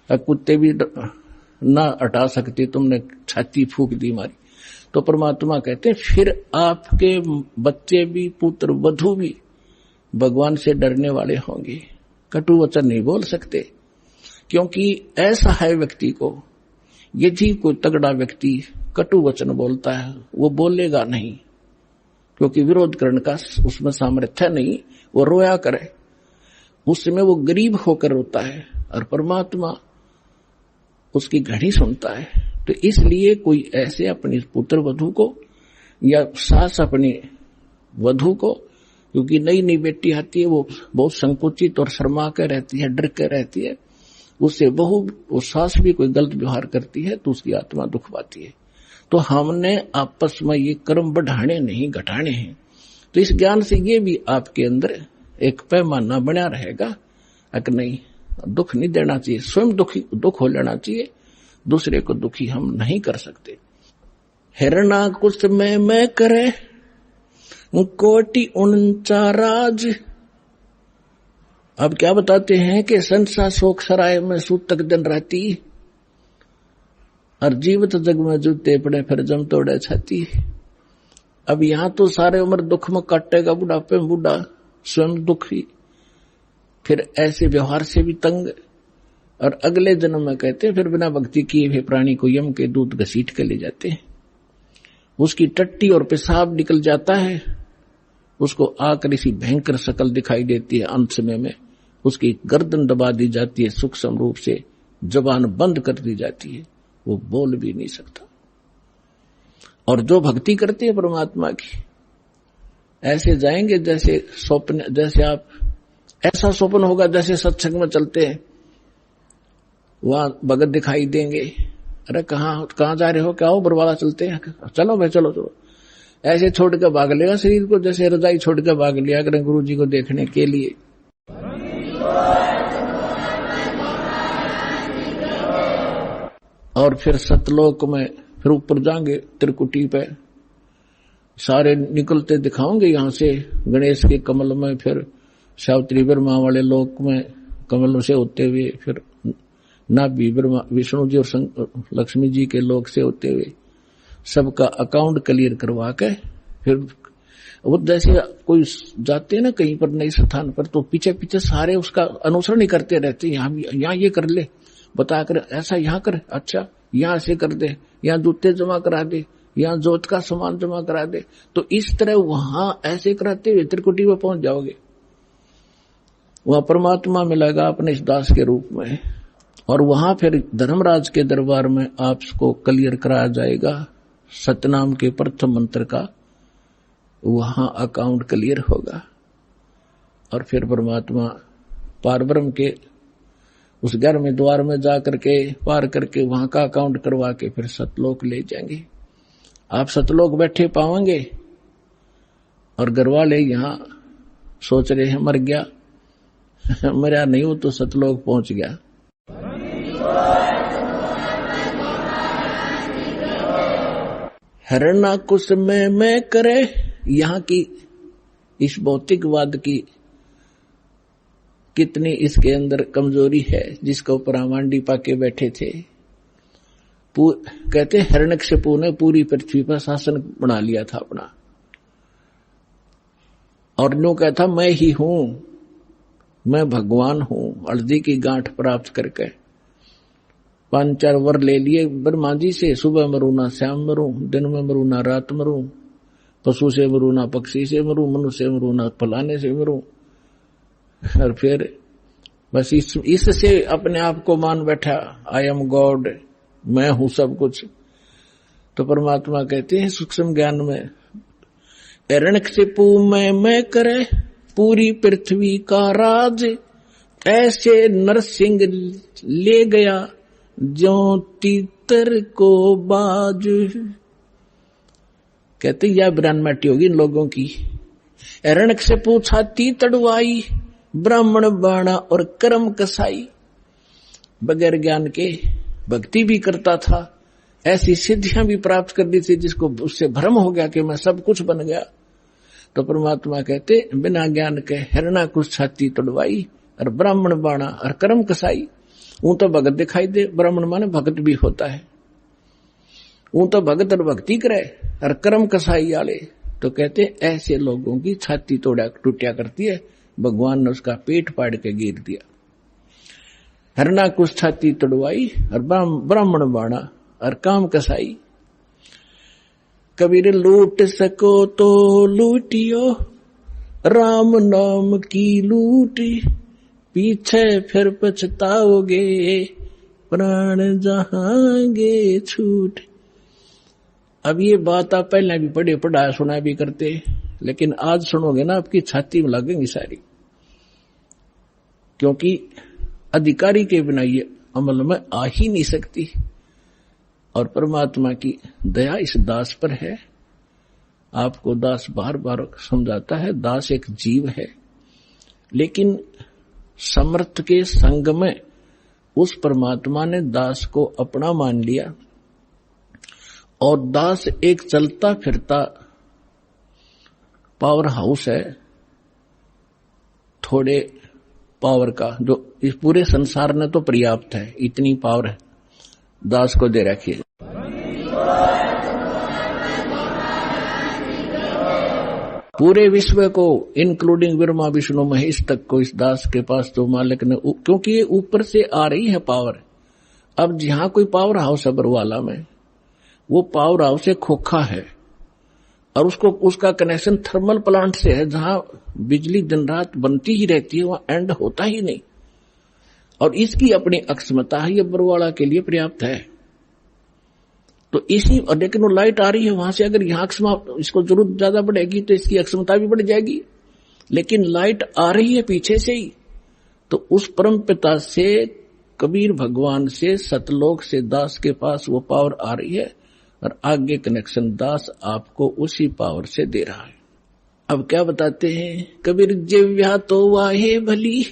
[SPEAKER 2] और कुत्ते भी ना हटा सकते, तुमने छाती फूक दी मारी। तो परमात्मा कहते फिर आपके बच्चे भी, पुत्र वधू भी भगवान से डरने वाले होंगे, कटु वचन नहीं बोल सकते। क्योंकि ऐसा है व्यक्ति को, यदि कोई तगड़ा व्यक्ति कटु वचन बोलता है वो बोलेगा नहीं, क्योंकि विरोध करने का उसमें सामर्थ्य नहीं, वो रोया करे, उसमें वो गरीब होकर रोता है, और परमात्मा उसकी घड़ी सुनता है। तो इसलिए कोई ऐसे अपनी पुत्र वधू को या सास अपनी वधू को, क्योंकि नई नई बेटी आती है वो बहुत संकुचित और शर्मा के रहती है, डर के रहती है, उससे वो सास भी कोई गलत व्यवहार करती है तो उसकी आत्मा दुख पाती है। तो हमने आपस में ये कर्म बढ़ाने नहीं घटाने हैं। तो इस ज्ञान से ये भी आपके अंदर एक पैमाना बना रहेगा कि नहीं, दुख नहीं देना चाहिए, स्वयं दुख हो लेना चाहिए, दूसरे को दुखी हम नहीं कर सकते। हिरणा कुछ में मैं करे कोटि 49 राज। अब क्या बताते हैं कि संसा शोक सराय में सूतक दिन रहती, और जीवित जग में जूते पड़े फिर जम तोड़े छाती। अब यहां तो सारे उम्र दुख में काटेगा, बुढ़ापे में बूढ़ा स्वयं दुखी, फिर ऐसे व्यवहार से भी तंग, और अगले जन्म में कहते हैं फिर बिना भक्ति किए हुए प्राणी को यम के दूत घसीट के ले जाते हैं, उसकी टट्टी और पेशाब निकल जाता है, उसको आकर इसी भयंकर शकल दिखाई देती है। अंत समय में उसकी गर्दन दबा दी जाती है, सूक्ष्म रूप से जबान बंद कर दी जाती है, वो बोल भी नहीं सकता। और जो भक्ति करते हैं परमात्मा की, ऐसे जाएंगे जैसे स्वप्न, जैसे आप ऐसा स्वप्न होगा जैसे सत्संग में चलते हैं, वहां भगत दिखाई देंगे, अरे कहाँ जा रहे हो, क्या हो, बरवाला चलते हैं, चलो भाई चलो चलो, ऐसे छोड़ कर भाग लेगा शरीर को, जैसे रजाई छोड़ कर भाग लिया करें गुरु जी को देखने के लिए। और फिर सतलोक में फिर ऊपर जाएंगे त्रिकुटी पे, सारे निकलते दिखाओगे यहां से गणेश के कमल में, फिर सावित्री ब्रह्मा वाले लोक में कमल से होते हुए, फिर नाभि ब्रह्मा विष्णु जी और लक्ष्मी जी के लोक से होते हुए सबका अकाउंट क्लियर करवा के, फिर वो जैसे कोई जाते हैं ना कहीं पर नए स्थान पर, तो पीछे पीछे सारे उसका अनुसरण ही करते रहते हैं, यहाँ ये कर ले, बता कर ऐसा यहाँ कर, अच्छा यहाँ से कर दे, यहाँ जूते जमा करा दे, यहाँ जोत का सामान जमा करा दे। तो इस तरह वहां ऐसे कराते हुए त्रिकुटी में पहुंच जाओगे, वहां परमात्मा मिलेगा अपने इस दास के रूप में, और वहां फिर धर्मराज के दरबार में आपको क्लियर कराया जाएगा सतनाम के प्रथम मंत्र का, वहां अकाउंट क्लियर होगा। और फिर परमात्मा पारब्रह्म के उस घर में द्वार में जा करके पार करके वहां का अकाउंट करवा के फिर सतलोक ले जाएंगे। आप सतलोक बैठे पाओगे और घर वाले यहां सोच रहे हैं मर गया, मरा नहीं हो तो सतलोक पहुंच गया। हिरण्यकुश में मैं करे, यहां की इस भौतिकवाद की कितनी इसके अंदर कमजोरी है जिसके ऊपर आमांडी पाके बैठे थे। कहते हिरण्यकशिपु ने पूरी पृथ्वी पर शासन बना लिया था अपना, और नो कहता मैं ही हूं, मैं भगवान हूं। हल्दी की गांठ प्राप्त करके 5-4 वर ले लिए ब्रह्मा जी से, सुबह मरू ना शाम मरू, दिन में मरू ना रात मरू, पशु से मरू ना पक्षी से मरू, मनुष्य से मरू ना फलाने से मरू। और फिर बस इससे अपने आप को मान बैठा, आई एम गॉड, मैं हूं सब कुछ। तो परमात्मा कहते हैं सूक्ष्म ज्ञान में, हिरण्यकशिपु में मैं करे पूरी पृथ्वी का राज, ऐसे नरसिंह ले गया ज्यों तीतर को बाज। कहते यह ब्रह्मटी होगी इन लोगों की। हिरण्यकशिपु छाती तड़वाई, ब्राह्मण बाणा और कर्म कसाई। बगैर ज्ञान के भक्ति भी करता था, ऐसी सिद्धियां भी प्राप्त कर दी थी जिसको उससे भ्रम हो गया कि मैं सब कुछ बन गया। तो परमात्मा कहते बिना ज्ञान के हिरण्यकुश छाती तड़वाई और ब्राह्मण बाणा और कर्म कसाई। वो तो भगत दिखाई दे, ब्राह्मण माने भगत भी होता है, वो तो भगत और भक्ति करे, और कर्म कसाई वाले तो कहते ऐसे लोगों की छाती तोड़ा टूटिया करती है, भगवान ने उसका पेट फाड़ के गिर दिया। हिरण्यकुश छाती तोड़वाई और ब्राह्मण बाणा और काम कसाई। कबीर लूट सको तो लूटियो, राम नाम की लूटी, पीछे फिर पछताओगे, प्राण जहांगे छूट। अब ये बात आप पहले भी पढ़ा सुना भी करते, लेकिन आज सुनोगे ना आपकी छाती में लगेंगी सारी, क्योंकि अधिकारी के बिना ये अमल में आ ही नहीं सकती। और परमात्मा की दया इस दास पर है। आपको दास बार बार समझाता है, दास एक जीव है, लेकिन समर्थ के संग में उस परमात्मा ने दास को अपना मान लिया, और दास एक चलता फिरता पावर हाउस है थोड़े पावर का, जो इस पूरे संसार ने तो पर्याप्त है, इतनी पावर है दास को दे रखी है। पूरे विश्व को इंक्लूडिंग ब्रह्मा विष्णु महेश तक को इस दास के पास तो मालिक ने, क्योंकि ये ऊपर से आ रही है पावर। अब जहां कोई पावर हाउस है बरवाला में, वो पावर हाउस एक खोखा है, और उसका कनेक्शन थर्मल प्लांट से है, जहां बिजली दिन रात बनती ही रहती है, वहां एंड होता ही नहीं। और इसकी अपनी अक्षमता है, ये बरवाला के लिए पर्याप्त है। तो इसी, लेकिन वो लाइट आ रही है वहां से, अगर यहाँ इसको जरूरत ज्यादा बढ़ेगी तो इसकी अक्षमता भी बढ़ जाएगी, लेकिन लाइट आ रही है पीछे से ही। तो उस परम पिता से, कबीर भगवान से, सतलोक से दास के पास वो पावर आ रही है, और आगे कनेक्शन दास आपको उसी पावर से दे रहा है। अब क्या बताते हैं, कबीर जिव्या तो वाहे भली,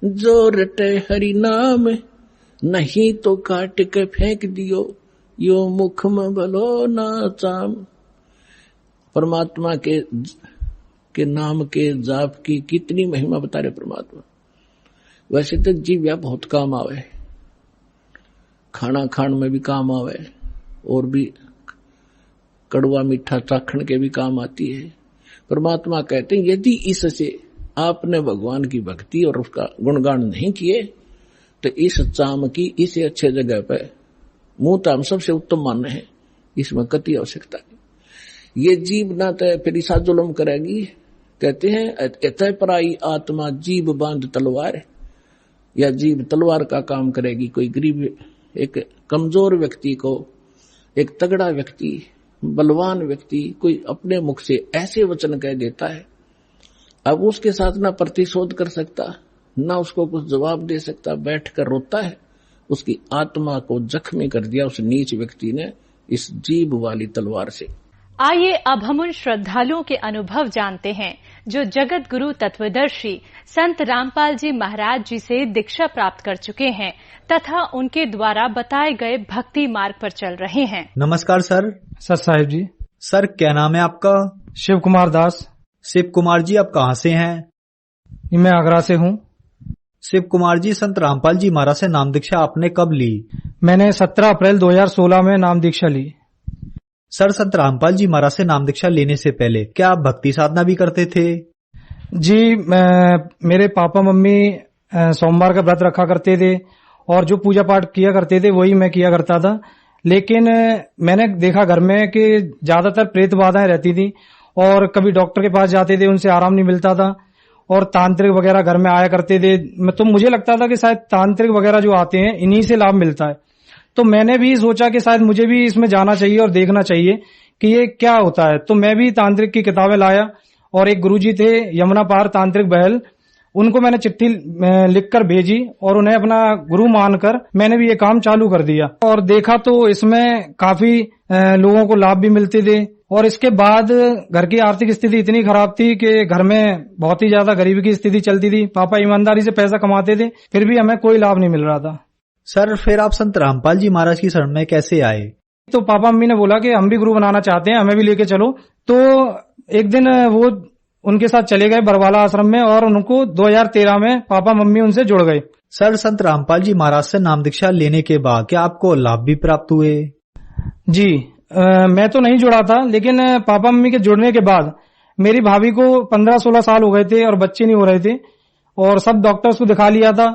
[SPEAKER 2] जो रटे हरि नाम, नहीं तो काट के फेंक दियो, यो मुख में भलो ना चाम। परमात्मा के नाम के जाप की कितनी महिमा बता रहे परमात्मा। वैसे तो जीव्या बहुत काम आवे, खाना खान में भी काम आवे, और भी कड़वा मीठा चाखण के भी काम आती है। परमात्मा कहते हैं यदि इससे आपने भगवान की भक्ति और उसका गुणगान नहीं किए, तो इस चाम की इसे अच्छे जगह पे मुंह तो हम सबसे उत्तम मान रहे हैं, इसमें कति आवश्यकता नहीं। ये जीव ना तय फिर ईसा जुल्म करेगी। कहते हैं एतय पराई आत्मा जीव बांध तलवार, या जीव तलवार का काम करेगी। कोई गरीब, एक कमजोर व्यक्ति को एक तगड़ा व्यक्ति, बलवान व्यक्ति कोई अपने मुख से ऐसे वचन कह देता है अब उसके साथ ना प्रतिशोध कर सकता, ना उसको कुछ जवाब दे सकता, बैठकर रोता है। उसकी आत्मा को जख्मी कर दिया उस नीच व्यक्ति ने इस जीभ वाली तलवार से।
[SPEAKER 3] आइए अब हम उन श्रद्धालुओं के अनुभव जानते हैं जो जगत गुरु तत्वदर्शी संत रामपाल जी महाराज जी से दीक्षा प्राप्त कर चुके हैं तथा उनके द्वारा बताए गए भक्ति मार्ग पर चल रहे हैं।
[SPEAKER 4] नमस्कार सर।
[SPEAKER 5] सर साहिब जी।
[SPEAKER 4] सर क्या नाम है आपका?
[SPEAKER 5] शिव कुमार दास।
[SPEAKER 4] शिव कुमार जी आप कहाँ से हैं?
[SPEAKER 5] मैं आगरा से हूँ।
[SPEAKER 4] शिव कुमार जी, संत रामपाल जी महाराज से नाम दीक्षा आपने कब ली?
[SPEAKER 5] मैंने 17 अप्रैल 2016 में नाम दीक्षा ली।
[SPEAKER 4] सर, संत रामपाल जी महाराज से नाम दीक्षा लेने से पहले क्या आप भक्ति साधना भी करते थे?
[SPEAKER 5] जी, मेरे पापा मम्मी सोमवार का व्रत रखा करते थे और जो पूजा पाठ किया करते थे वही मैं किया करता था। लेकिन मैंने देखा घर में कि ज्यादातर प्रेत बाधाएं रहती थी और कभी डॉक्टर के पास जाते थे, उनसे आराम नहीं मिलता था और तांत्रिक वगैरह घर में आया करते थे। तो मुझे लगता था कि शायद तांत्रिक वगैरह जो आते हैं इन्हीं से लाभ मिलता है। तो मैंने भी सोचा कि शायद मुझे भी इसमें जाना चाहिए और देखना चाहिए कि ये क्या होता है। तो मैं भी तांत्रिक की किताबें लाया और एक गुरुजी थे यमुना पार तांत्रिक बहल, उनको मैंने चिट्ठी लिखकर भेजी और उन्हें अपना गुरु मानकर मैंने भी ये काम चालू कर दिया और देखा तो इसमें काफी लोगों को लाभ भी मिलते थे। और इसके बाद घर की आर्थिक स्थिति इतनी खराब थी कि घर में बहुत ही ज्यादा गरीबी की स्थिति चलती थी। पापा ईमानदारी से पैसा कमाते थे, फिर भी हमें कोई लाभ नहीं मिल रहा था।
[SPEAKER 4] सर, फिर आप संत रामपाल जी महाराज की शरण में कैसे आए?
[SPEAKER 5] तो पापा मम्मी ने बोला कि हम भी गुरु बनाना चाहते हैं, हमें भी लेके चलो। तो एक दिन वो उनके साथ चले गए बरवाला आश्रम में और उनको 2013 में पापा मम्मी उनसे जुड़ गए।
[SPEAKER 4] सर, संत रामपाल जी महाराज से नाम दीक्षा लेने के बाद क्या आपको लाभ भी प्राप्त हुए?
[SPEAKER 5] जी, मैं तो नहीं जुड़ा था, लेकिन पापा मम्मी के जुड़ने के बाद मेरी भाभी को 15-16 साल हो गए थे और बच्चे नहीं हो रहे थे और सब डॉक्टर्स को दिखा लिया था।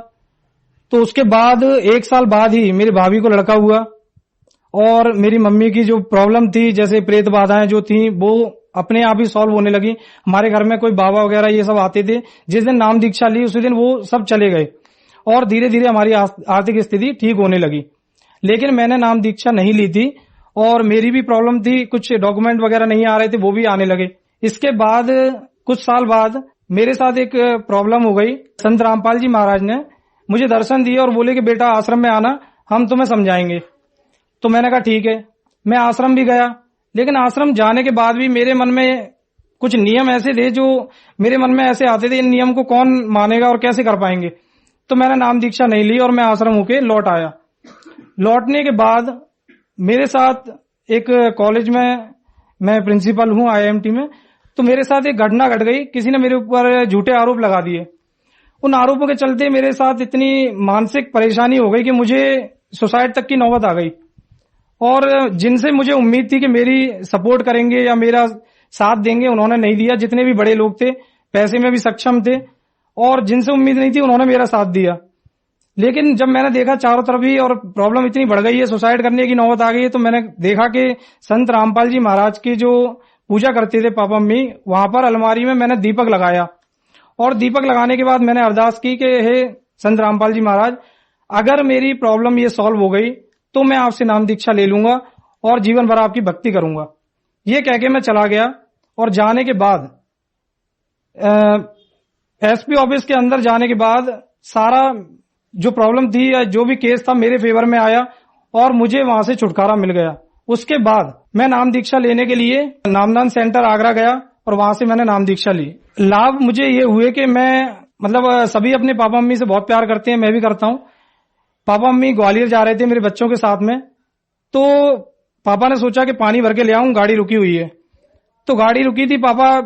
[SPEAKER 5] तो उसके बाद 1 साल बाद ही मेरी भाभी को लड़का हुआ और मेरी मम्मी की जो प्रॉब्लम थी, जैसे प्रेत बाधाएं जो थी, वो अपने आप ही सॉल्व होने लगी। हमारे घर में कोई बाबा वगैरह ये सब आते थे, जिस दिन नाम दीक्षा ली उसी दिन वो सब चले गए और धीरे धीरे हमारी आर्थिक स्थिति ठीक होने लगी। लेकिन मैंने नाम दीक्षा नहीं ली थी और मेरी भी प्रॉब्लम थी, कुछ डॉक्यूमेंट वगैरह नहीं आ रहे थे, वो भी आने लगे। इसके बाद कुछ साल बाद मेरे साथ एक प्रॉब्लम हो गई। संत रामपाल जी महाराज ने मुझे दर्शन दिए और बोले कि बेटा आश्रम में आना, हम तुम्हें समझाएंगे। तो मैंने कहा ठीक है। मैं आश्रम भी गया, लेकिन आश्रम जाने के बाद भी मेरे मन में कुछ नियम ऐसे थे जो मेरे मन में ऐसे आते थे, इन नियम को कौन मानेगा और कैसे कर पाएंगे। तो मैंने नाम दीक्षा नहीं ली और मैं आश्रम होके लौट आया। लौटने के बाद मेरे साथ एक कॉलेज में, मैं प्रिंसिपल हूं IIMT में, तो मेरे साथ एक घटना घट गई। किसी ने मेरे ऊपर झूठे आरोप लगा दिए। उन आरोपों के चलते मेरे साथ इतनी मानसिक परेशानी हो गई कि मुझे सुसाइड तक की नौबत आ गई। और जिनसे मुझे उम्मीद थी कि मेरी सपोर्ट करेंगे या मेरा साथ देंगे, उन्होंने नहीं दिया। जितने भी बड़े लोग थे, पैसे में भी सक्षम थे और जिनसे उम्मीद नहीं थी, उन्होंने मेरा साथ दिया। लेकिन जब मैंने देखा चारों तरफ ही और प्रॉब्लम इतनी बढ़ गई है, सुसाइड करने की नौबत आ गई है, तो मैंने देखा कि संत रामपाल जी महाराज की जो पूजा करते थे पापा मम्मी, वहां पर अलमारी में मैंने दीपक लगाया और दीपक लगाने के बाद मैंने अरदास की कि हे संत रामपाल जी महाराज, अगर मेरी प्रॉब्लम ये सॉल्व हो गई तो मैं आपसे नाम दीक्षा ले लूंगा और जीवन भर आपकी भक्ति करूंगा। ये कह के मैं चला गया और जाने के बाद SP ऑफिस के अंदर जाने के बाद सारा जो प्रॉब्लम थी या जो भी केस था मेरे फेवर में आया और मुझे वहां से छुटकारा मिल गया। उसके बाद मैं नाम दीक्षा लेने के लिए नामदान सेंटर आगरा गया और वहां से मैंने नाम दीक्षा ली। लाभ मुझे ये हुए कि मैं सभी अपने पापा मम्मी से बहुत प्यार करते हैं, मैं भी करता हूं। पापा मम्मी ग्वालियर जा रहे थे मेरे बच्चों के साथ में, तो पापा ने सोचा कि पानी भर के ले आऊं, गाड़ी रुकी हुई है। तो गाड़ी रुकी थी, पापा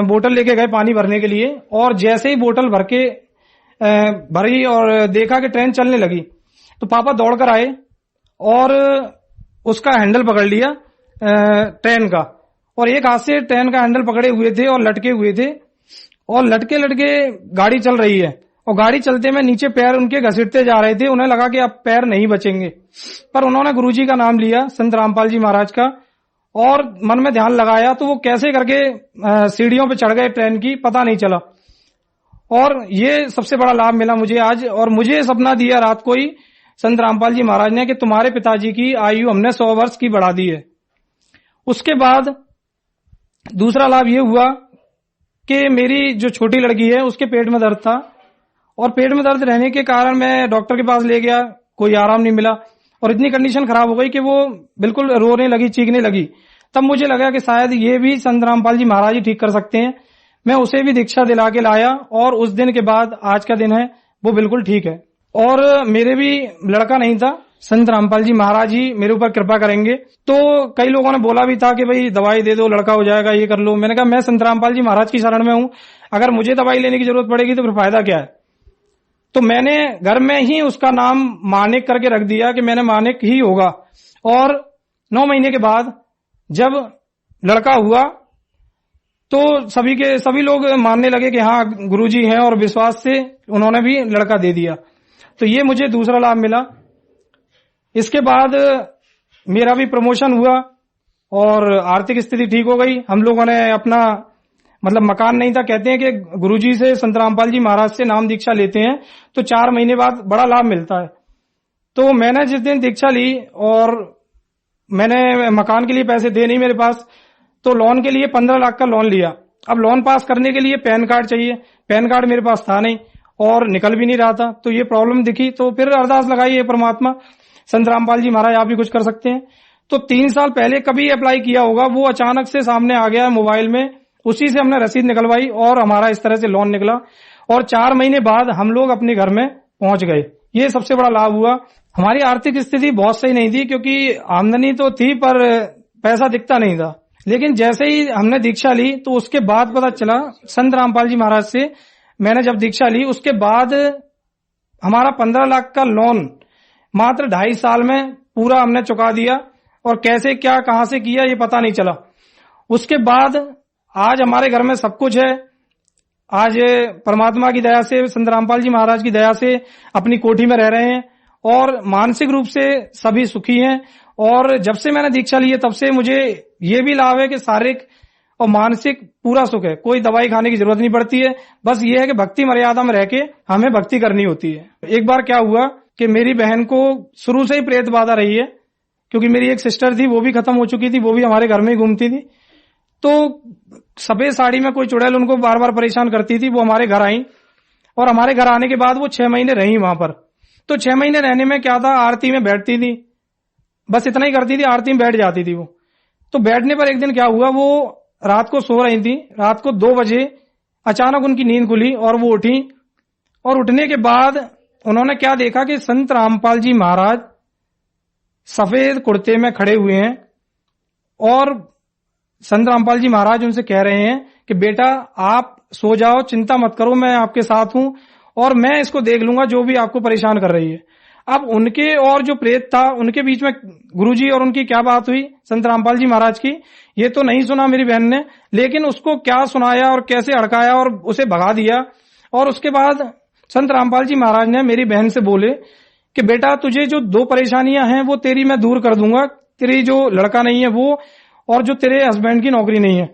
[SPEAKER 5] बोतल लेके गए पानी भरने के लिए और जैसे ही बोतल भरी और देखा कि ट्रेन चलने लगी, तो पापा दौड़कर आए और उसका हैंडल पकड़ लिया ट्रेन का, और एक हाथ से ट्रेन का हैंडल पकड़े हुए थे और लटके हुए थे और लटके लटके गाड़ी चल रही है और गाड़ी चलते में नीचे पैर उनके घसीटते जा रहे थे। उन्हें लगा कि अब पैर नहीं बचेंगे, पर उन्होंने गुरुजी का नाम लिया, संत रामपाल जी महाराज का, और मन में ध्यान लगाया तो वो कैसे करके सीढ़ियों पे चढ़ गए ट्रेन की, पता नहीं चला। और ये सबसे बड़ा लाभ मिला मुझे आज। और मुझे सपना दिया रात को ही संत रामपाल जी महाराज ने कि तुम्हारे पिताजी की आयु हमने 100 वर्ष की बढ़ा दी है। उसके बाद दूसरा लाभ ये हुआ कि मेरी जो छोटी लड़की है उसके पेट में दर्द था, और पेट में दर्द रहने के कारण मैं डॉक्टर के पास ले गया, कोई आराम नहीं मिला और इतनी कंडीशन खराब हो गई कि वो बिल्कुल रोने लगी, चीखने लगी। तब मुझे लगा कि शायद ये भी संत रामपाल जी महाराज ही ठीक कर सकते हैं। मैं उसे भी दीक्षा दिला के लाया और उस दिन के बाद आज का दिन है वो बिल्कुल ठीक है। और मेरे भी लड़का नहीं था, संत रामपाल जी महाराज ही मेरे ऊपर कृपा करेंगे। तो कई लोगों ने बोला भी था कि भाई दवाई दे दो, लड़का हो जाएगा, ये कर लो। मैंने कहा मैं संत रामपाल जी महाराज की शरण में हूं, अगर मुझे दवाई लेने की जरूरत पड़ेगी तो फिर फायदा क्या है। तो मैंने घर में ही उसका नाम मानिक करके रख दिया कि मैंने मानिक ही होगा। और 9 महीने के बाद जब लड़का हुआ तो सभी लोग मानने लगे कि हाँ गुरुजी हैं, और विश्वास से उन्होंने भी लड़का दे दिया। तो ये मुझे दूसरा लाभ मिला। इसके बाद मेरा भी प्रमोशन हुआ और आर्थिक स्थिति ठीक हो गई। हम लोगों ने अपना मतलब मकान नहीं था, कहते हैं कि गुरुजी से, संत रामपाल जी महाराज से नाम दीक्षा लेते हैं तो 4 महीने बाद बड़ा लाभ मिलता है। तो मैंने जिस दिन दीक्षा ली और मैंने मकान के लिए पैसे थे नहीं मेरे पास, तो लोन के लिए 15 लाख का लोन लिया। अब लोन पास करने के लिए पैन कार्ड चाहिए, पैन कार्ड मेरे पास था नहीं और निकल भी नहीं रहा था। तो ये प्रॉब्लम दिखी, तो फिर अरदास लगाई है परमात्मा संत रामपाल जी महाराज आप भी कुछ कर सकते हैं। तो 3 साल पहले कभी अप्लाई किया होगा, वो अचानक से सामने आ गया मोबाइल में, उसी से हमने रसीद निकलवाई और हमारा इस तरह से लोन निकला और 4 महीने बाद हम लोग अपने घर में पहुंच गए। ये सबसे बड़ा लाभ हुआ। हमारी आर्थिक स्थिति बहुत सही नहीं थी क्योंकि आमदनी तो थी पर पैसा दिखता नहीं था। लेकिन जैसे ही हमने दीक्षा ली तो उसके बाद पता चला, संत रामपाल जी महाराज से मैंने जब दीक्षा ली उसके बाद हमारा 15 लाख का लोन मात्र 2.5 साल में पूरा हमने चुका दिया। और कैसे क्या कहां से किया ये पता नहीं चला। उसके बाद आज हमारे घर में सब कुछ है। आज परमात्मा की दया से, संत रामपाल जी महाराज की दया से अपनी कोठी में रह रहे हैं और मानसिक रूप से सभी सुखी हैं। और जब से मैंने दीक्षा ली है तब से मुझे ये भी लाभ है कि शारीरिक और मानसिक पूरा सुख है, कोई दवाई खाने की जरूरत नहीं पड़ती है। बस ये है कि भक्ति मर्यादा में रह के हमें भक्ति करनी होती है। एक बार क्या हुआ कि मेरी बहन को शुरू से ही प्रेत बाधा रही है, क्योंकि मेरी एक सिस्टर थी वो भी खत्म हो चुकी थी, वो भी हमारे घर में ही घूमती थी। तो सफेद साड़ी में कोई चुड़ैल उनको बार बार परेशान करती थी। वो हमारे घर आई और हमारे घर आने के बाद वो 6 महीने रही वहां पर। तो 6 महीने रहने में क्या था, आरती में बैठती थी, बस इतना ही करती थी, आरती में बैठ जाती थी वो। तो बैठने पर एक दिन क्या हुआ, वो रात को सो रही थी, रात को 2 बजे अचानक उनकी नींद खुली और वो उठी। और उठने के बाद उन्होंने क्या देखा कि संत रामपाल जी महाराज सफेद कुर्ते में खड़े हुए हैं और संत रामपाल जी महाराज उनसे कह रहे हैं कि बेटा आप सो जाओ, चिंता मत करो, मैं आपके साथ हूं और मैं इसको देख लूंगा जो भी आपको परेशान कर रही है। अब उनके और जो प्रेत था उनके बीच में गुरुजी और उनकी क्या बात हुई संत रामपाल जी महाराज की, ये तो नहीं सुना मेरी बहन ने, लेकिन उसको क्या सुनाया और कैसे अड़काया और उसे भगा दिया। और उसके बाद संत रामपाल जी महाराज ने मेरी बहन से बोले कि बेटा तुझे जो 2 परेशानियां हैं वो तेरी मैं दूर कर दूंगा, तेरी जो लड़का नहीं है वो और जो तेरे हस्बैंड की नौकरी नहीं है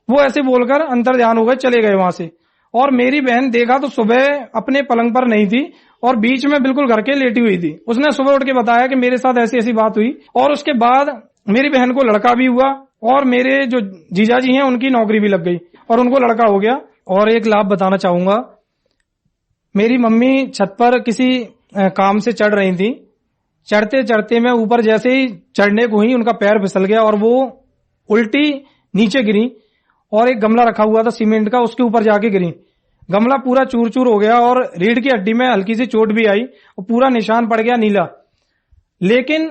[SPEAKER 5] वो। ऐसे बोलकर अंतर ध्यान हो गए, चले गए वहां से। और मेरी बहन देखा तो सुबह अपने पलंग पर नहीं थी और बीच में बिल्कुल घर के लेटी हुई थी। उसने सुबह उठ के बताया कि मेरे साथ ऐसी ऐसी बात हुई। और उसके बाद मेरी बहन को लड़का भी हुआ और मेरे जो जीजाजी हैं उनकी नौकरी भी लग गई और उनको लड़का हो गया। और एक लाभ बताना चाहूंगा, मेरी मम्मी छत पर किसी काम से चढ़ रही थी, चढ़ते चढ़ते मैं ऊपर जैसे ही चढ़ने को ही उनका पैर फिसल गया और वो उल्टी नीचे गिरी और एक गमला रखा हुआ था सीमेंट का, उसके ऊपर जाके गिरी। गमला पूरा चूर चूर हो गया और रीढ़ की हड्डी में हल्की सी चोट भी आई और पूरा निशान पड़ गया नीला। लेकिन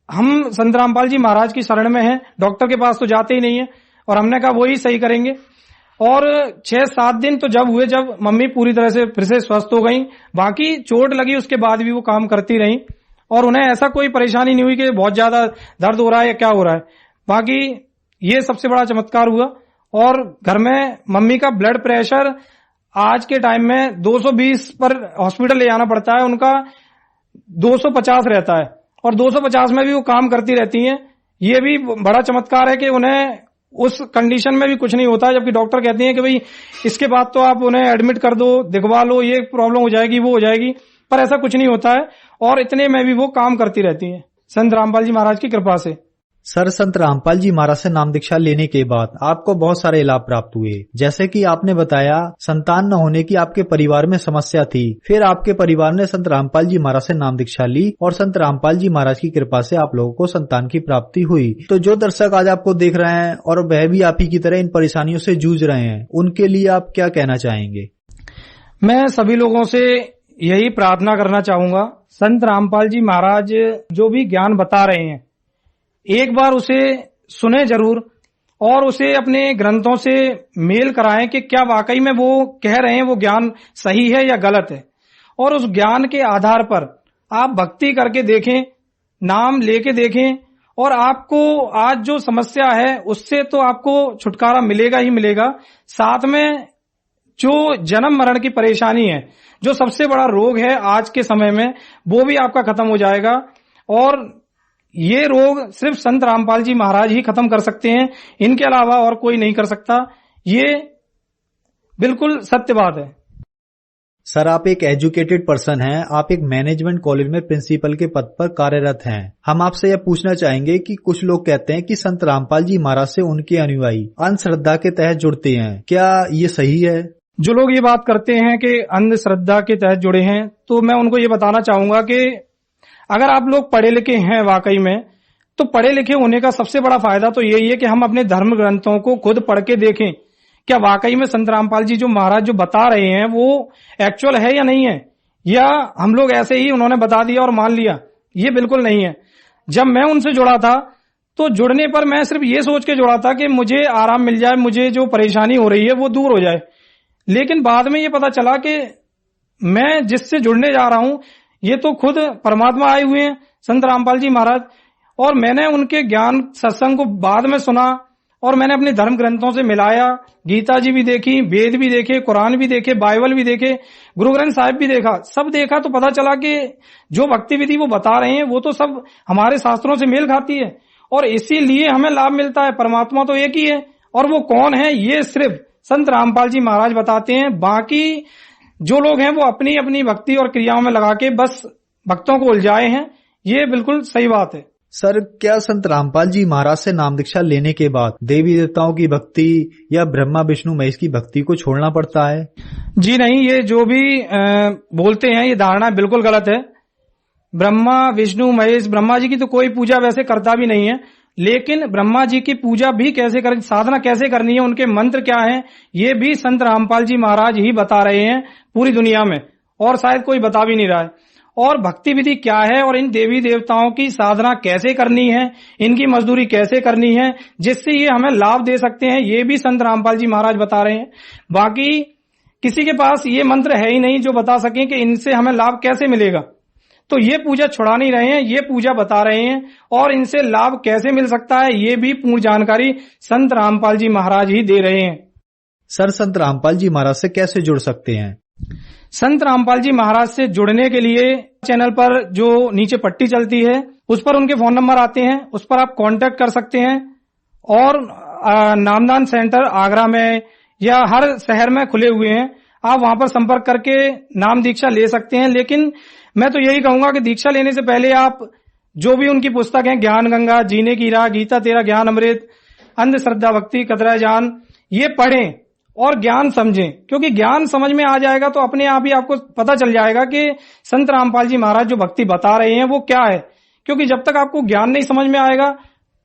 [SPEAKER 5] हम संत रामपाल जी महाराज की शरण में हैं, डॉक्टर के पास तो जाते ही नहीं है और हमने कहा वो ही सही करेंगे। और 6-7 दिन तो जब हुए जब मम्मी पूरी तरह से फिर से स्वस्थ हो गई, बाकी चोट लगी उसके बाद भी वो काम करती रही और उन्हें ऐसा कोई परेशानी नहीं हुई कि बहुत ज्यादा दर्द हो रहा है या क्या हो रहा है। बाकी ये सबसे बड़ा चमत्कार हुआ। और घर में मम्मी का ब्लड प्रेशर आज के टाइम में 220 पर हॉस्पिटल ले जाना पड़ता है, उनका 250 रहता है और 250 में भी वो काम करती रहती हैं। ये भी बड़ा चमत्कार है कि उन्हें उस कंडीशन में भी कुछ नहीं होता है, जबकि डॉक्टर कहते हैं कि भाई इसके बाद तो आप उन्हें एडमिट कर दो, दिखवा लो, ये प्रॉब्लम हो जाएगी वो हो जाएगी, पर ऐसा कुछ नहीं होता है और इतने में भी वो काम करती रहती हैं संत रामपाल जी महाराज की कृपा से।
[SPEAKER 4] सर, संत रामपाल जी महाराज से नाम दीक्षा लेने के बाद आपको बहुत सारे लाभ प्राप्त हुए। जैसे कि आपने बताया, संतान न होने की आपके परिवार में समस्या थी, फिर आपके परिवार ने संत रामपाल जी महाराज से नाम दीक्षा ली और संत रामपाल जी महाराज की कृपा से आप लोगों को संतान की प्राप्ति हुई। तो जो दर्शक आज आपको देख रहे हैं और वह भी आप ही की तरह इन परेशानियों से जूझ रहे हैं, उनके लिए आप क्या कहना चाहेंगे?
[SPEAKER 5] मैं सभी लोगों से यही प्रार्थना करना चाहूंगा, संत रामपाल जी महाराज जो भी ज्ञान बता रहे हैं, एक बार उसे सुने जरूर और उसे अपने ग्रंथों से मेल कराएं कि क्या वाकई में वो कह रहे हैं वो ज्ञान सही है या गलत है। और उस ज्ञान के आधार पर आप भक्ति करके देखें, नाम लेके देखें, और आपको आज जो समस्या है उससे तो आपको छुटकारा मिलेगा ही मिलेगा। साथ में जो जन्म मरण की परेशानी है, जो सबसे बड़ा रोग है आज के समय में, वो भी आपका खत्म हो जाएगा। और ये रोग सिर्फ संत रामपाल जी महाराज ही खत्म कर सकते हैं, इनके अलावा और कोई नहीं कर सकता। ये बिल्कुल सत्य बात है।
[SPEAKER 4] सर, आप एक एजुकेटेड पर्सन हैं, आप एक मैनेजमेंट कॉलेज में प्रिंसिपल के पद पर कार्यरत हैं। हम आपसे यह पूछना चाहेंगे कि कुछ लोग कहते हैं कि संत रामपाल जी महाराज से उनके अनुयायी अंधश्रद्धा के तहत जुड़ते हैं, क्या ये सही है?
[SPEAKER 5] जो लोग ये बात करते हैं कि अंधश्रद्धा के तहत जुड़े हैं, तो मैं उनको ये बताना चाहूंगा कि अगर आप लोग पढ़े लिखे हैं वाकई में, तो पढ़े लिखे होने का सबसे बड़ा फायदा तो यही है कि हम अपने धर्म ग्रंथों को खुद पढ़ के देखें, क्या वाकई में संत रामपाल जी जो महाराज जो बता रहे हैं वो एक्चुअल है या नहीं है, या हम लोग ऐसे ही उन्होंने बता दिया और मान लिया। ये बिल्कुल नहीं है। जब मैं उनसे जुड़ा था तो जुड़ने पर मैं सिर्फ ये सोच के जुड़ा था कि मुझे आराम मिल जाए, मुझे जो परेशानी हो रही है वो दूर हो जाए। लेकिन बाद में ये पता चला कि मैं जिससे जुड़ने जा रहा हूं ये तो खुद परमात्मा आए हुए हैं, संत रामपाल जी महाराज। और मैंने उनके ज्ञान सत्संग को बाद में सुना और मैंने अपने धर्म ग्रंथों से मिलाया, गीता जी भी देखी, वेद भी देखे, कुरान भी देखे, बाइबल भी देखे, गुरु ग्रंथ साहिब भी देखा, सब देखा तो पता चला कि जो भक्ति विधि वो बता रहे हैं वो तो सब हमारे शास्त्रों से मेल खाती है और इसीलिए हमें लाभ मिलता है। परमात्मा तो एक ही है और वो कौन है ये सिर्फ संत रामपाल जी महाराज बताते हैं। बाकी जो लोग हैं वो अपनी अपनी भक्ति और क्रियाओं में लगा के बस भक्तों को उलझाए हैं, ये बिल्कुल सही बात है।
[SPEAKER 4] सर, क्या संत रामपाल जी महाराज से नाम दीक्षा लेने के बाद देवी देवताओं की भक्ति या ब्रह्मा विष्णु महेश की भक्ति को छोड़ना पड़ता है?
[SPEAKER 5] जी नहीं, ये जो भी बोलते हैं ये धारणा बिल्कुल गलत है। ब्रह्मा विष्णु महेश, ब्रह्मा जी की तो कोई पूजा वैसे करता भी नहीं है, लेकिन ब्रह्मा जी की पूजा भी कैसे कर, साधना कैसे करनी है, उनके मंत्र क्या हैं, ये भी संत रामपाल जी महाराज ही बता रहे हैं पूरी दुनिया में, और शायद कोई बता भी नहीं रहा है। और भक्ति विधि क्या है और इन देवी देवताओं की साधना कैसे करनी है, इनकी मजदूरी कैसे करनी है जिससे ये हमें लाभ दे सकते हैं, ये भी संत रामपाल जी महाराज बता रहे हैं। बाकी किसी के पास ये मंत्र है ही नहीं जो बता सकें कि इनसे हमें लाभ कैसे मिलेगा, तो ये पूजा छुड़ा नहीं रहे हैं, ये पूजा बता रहे हैं और इनसे लाभ कैसे मिल सकता है ये भी पूर्ण जानकारी संत रामपाल जी महाराज ही दे रहे हैं।
[SPEAKER 4] सर, संत रामपाल जी महाराज से कैसे जुड़ सकते हैं?
[SPEAKER 5] संत रामपाल जी महाराज से जुड़ने के लिए चैनल पर जो नीचे पट्टी चलती है उस पर उनके फोन नंबर आते हैं, उस पर आप कांटेक्ट कर सकते हैं। और नामदान सेंटर आगरा में या हर शहर में खुले हुए हैं, आप वहां पर संपर्क करके नाम दीक्षा ले सकते हैं। लेकिन मैं तो यही कहूंगा कि दीक्षा लेने से पहले आप जो भी उनकी पुस्तक है, ज्ञान गंगा, जीने की राह, गीता तेरा ज्ञान अमृत, अंधश्रद्धा भक्ति कतरा जान, ये पढ़ें और ज्ञान समझें, क्योंकि ज्ञान समझ में आ जाएगा तो अपने आप ही आपको पता चल जाएगा कि संत रामपाल जी महाराज जो भक्ति बता रहे हैं वो क्या है। क्योंकि जब तक आपको ज्ञान नहीं समझ में आएगा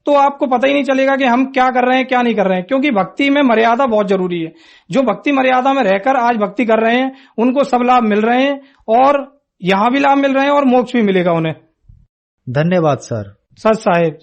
[SPEAKER 5] तो आपको पता ही नहीं चलेगा कि हम क्या कर रहे हैं क्या नहीं कर रहे हैं। क्योंकि भक्ति में मर्यादा बहुत जरूरी है। जो भक्ति मर्यादा में रहकर आज भक्ति कर रहे हैं उनको सब लाभ मिल रहे हैं और यहाँ भी लाभ मिल रहे हैं और मोक्ष भी मिलेगा उन्हें।
[SPEAKER 4] धन्यवाद सर।
[SPEAKER 5] सच साहेब।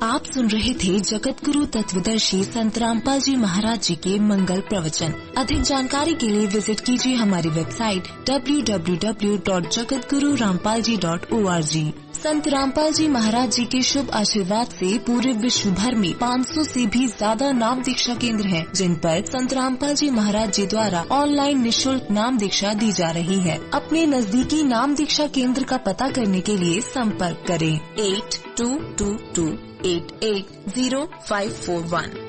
[SPEAKER 6] आप सुन रहे थे जगत गुरु तत्वदर्शी संत रामपाल जी महाराज जी के मंगल प्रवचन। अधिक जानकारी के लिए विजिट कीजिए हमारी वेबसाइट www.jagatgururampalji.org। संत रामपाल जी महाराज जी के शुभ आशीर्वाद से पूरे विश्व भर में 500 से भी ज्यादा नाम दीक्षा केंद्र हैं, जिन पर संत रामपाल जी महाराज जी द्वारा ऑनलाइन निःशुल्क नाम दीक्षा दी जा रही है। अपने नजदीकी नाम दीक्षा केंद्र का पता करने के लिए संपर्क करें 8222880541।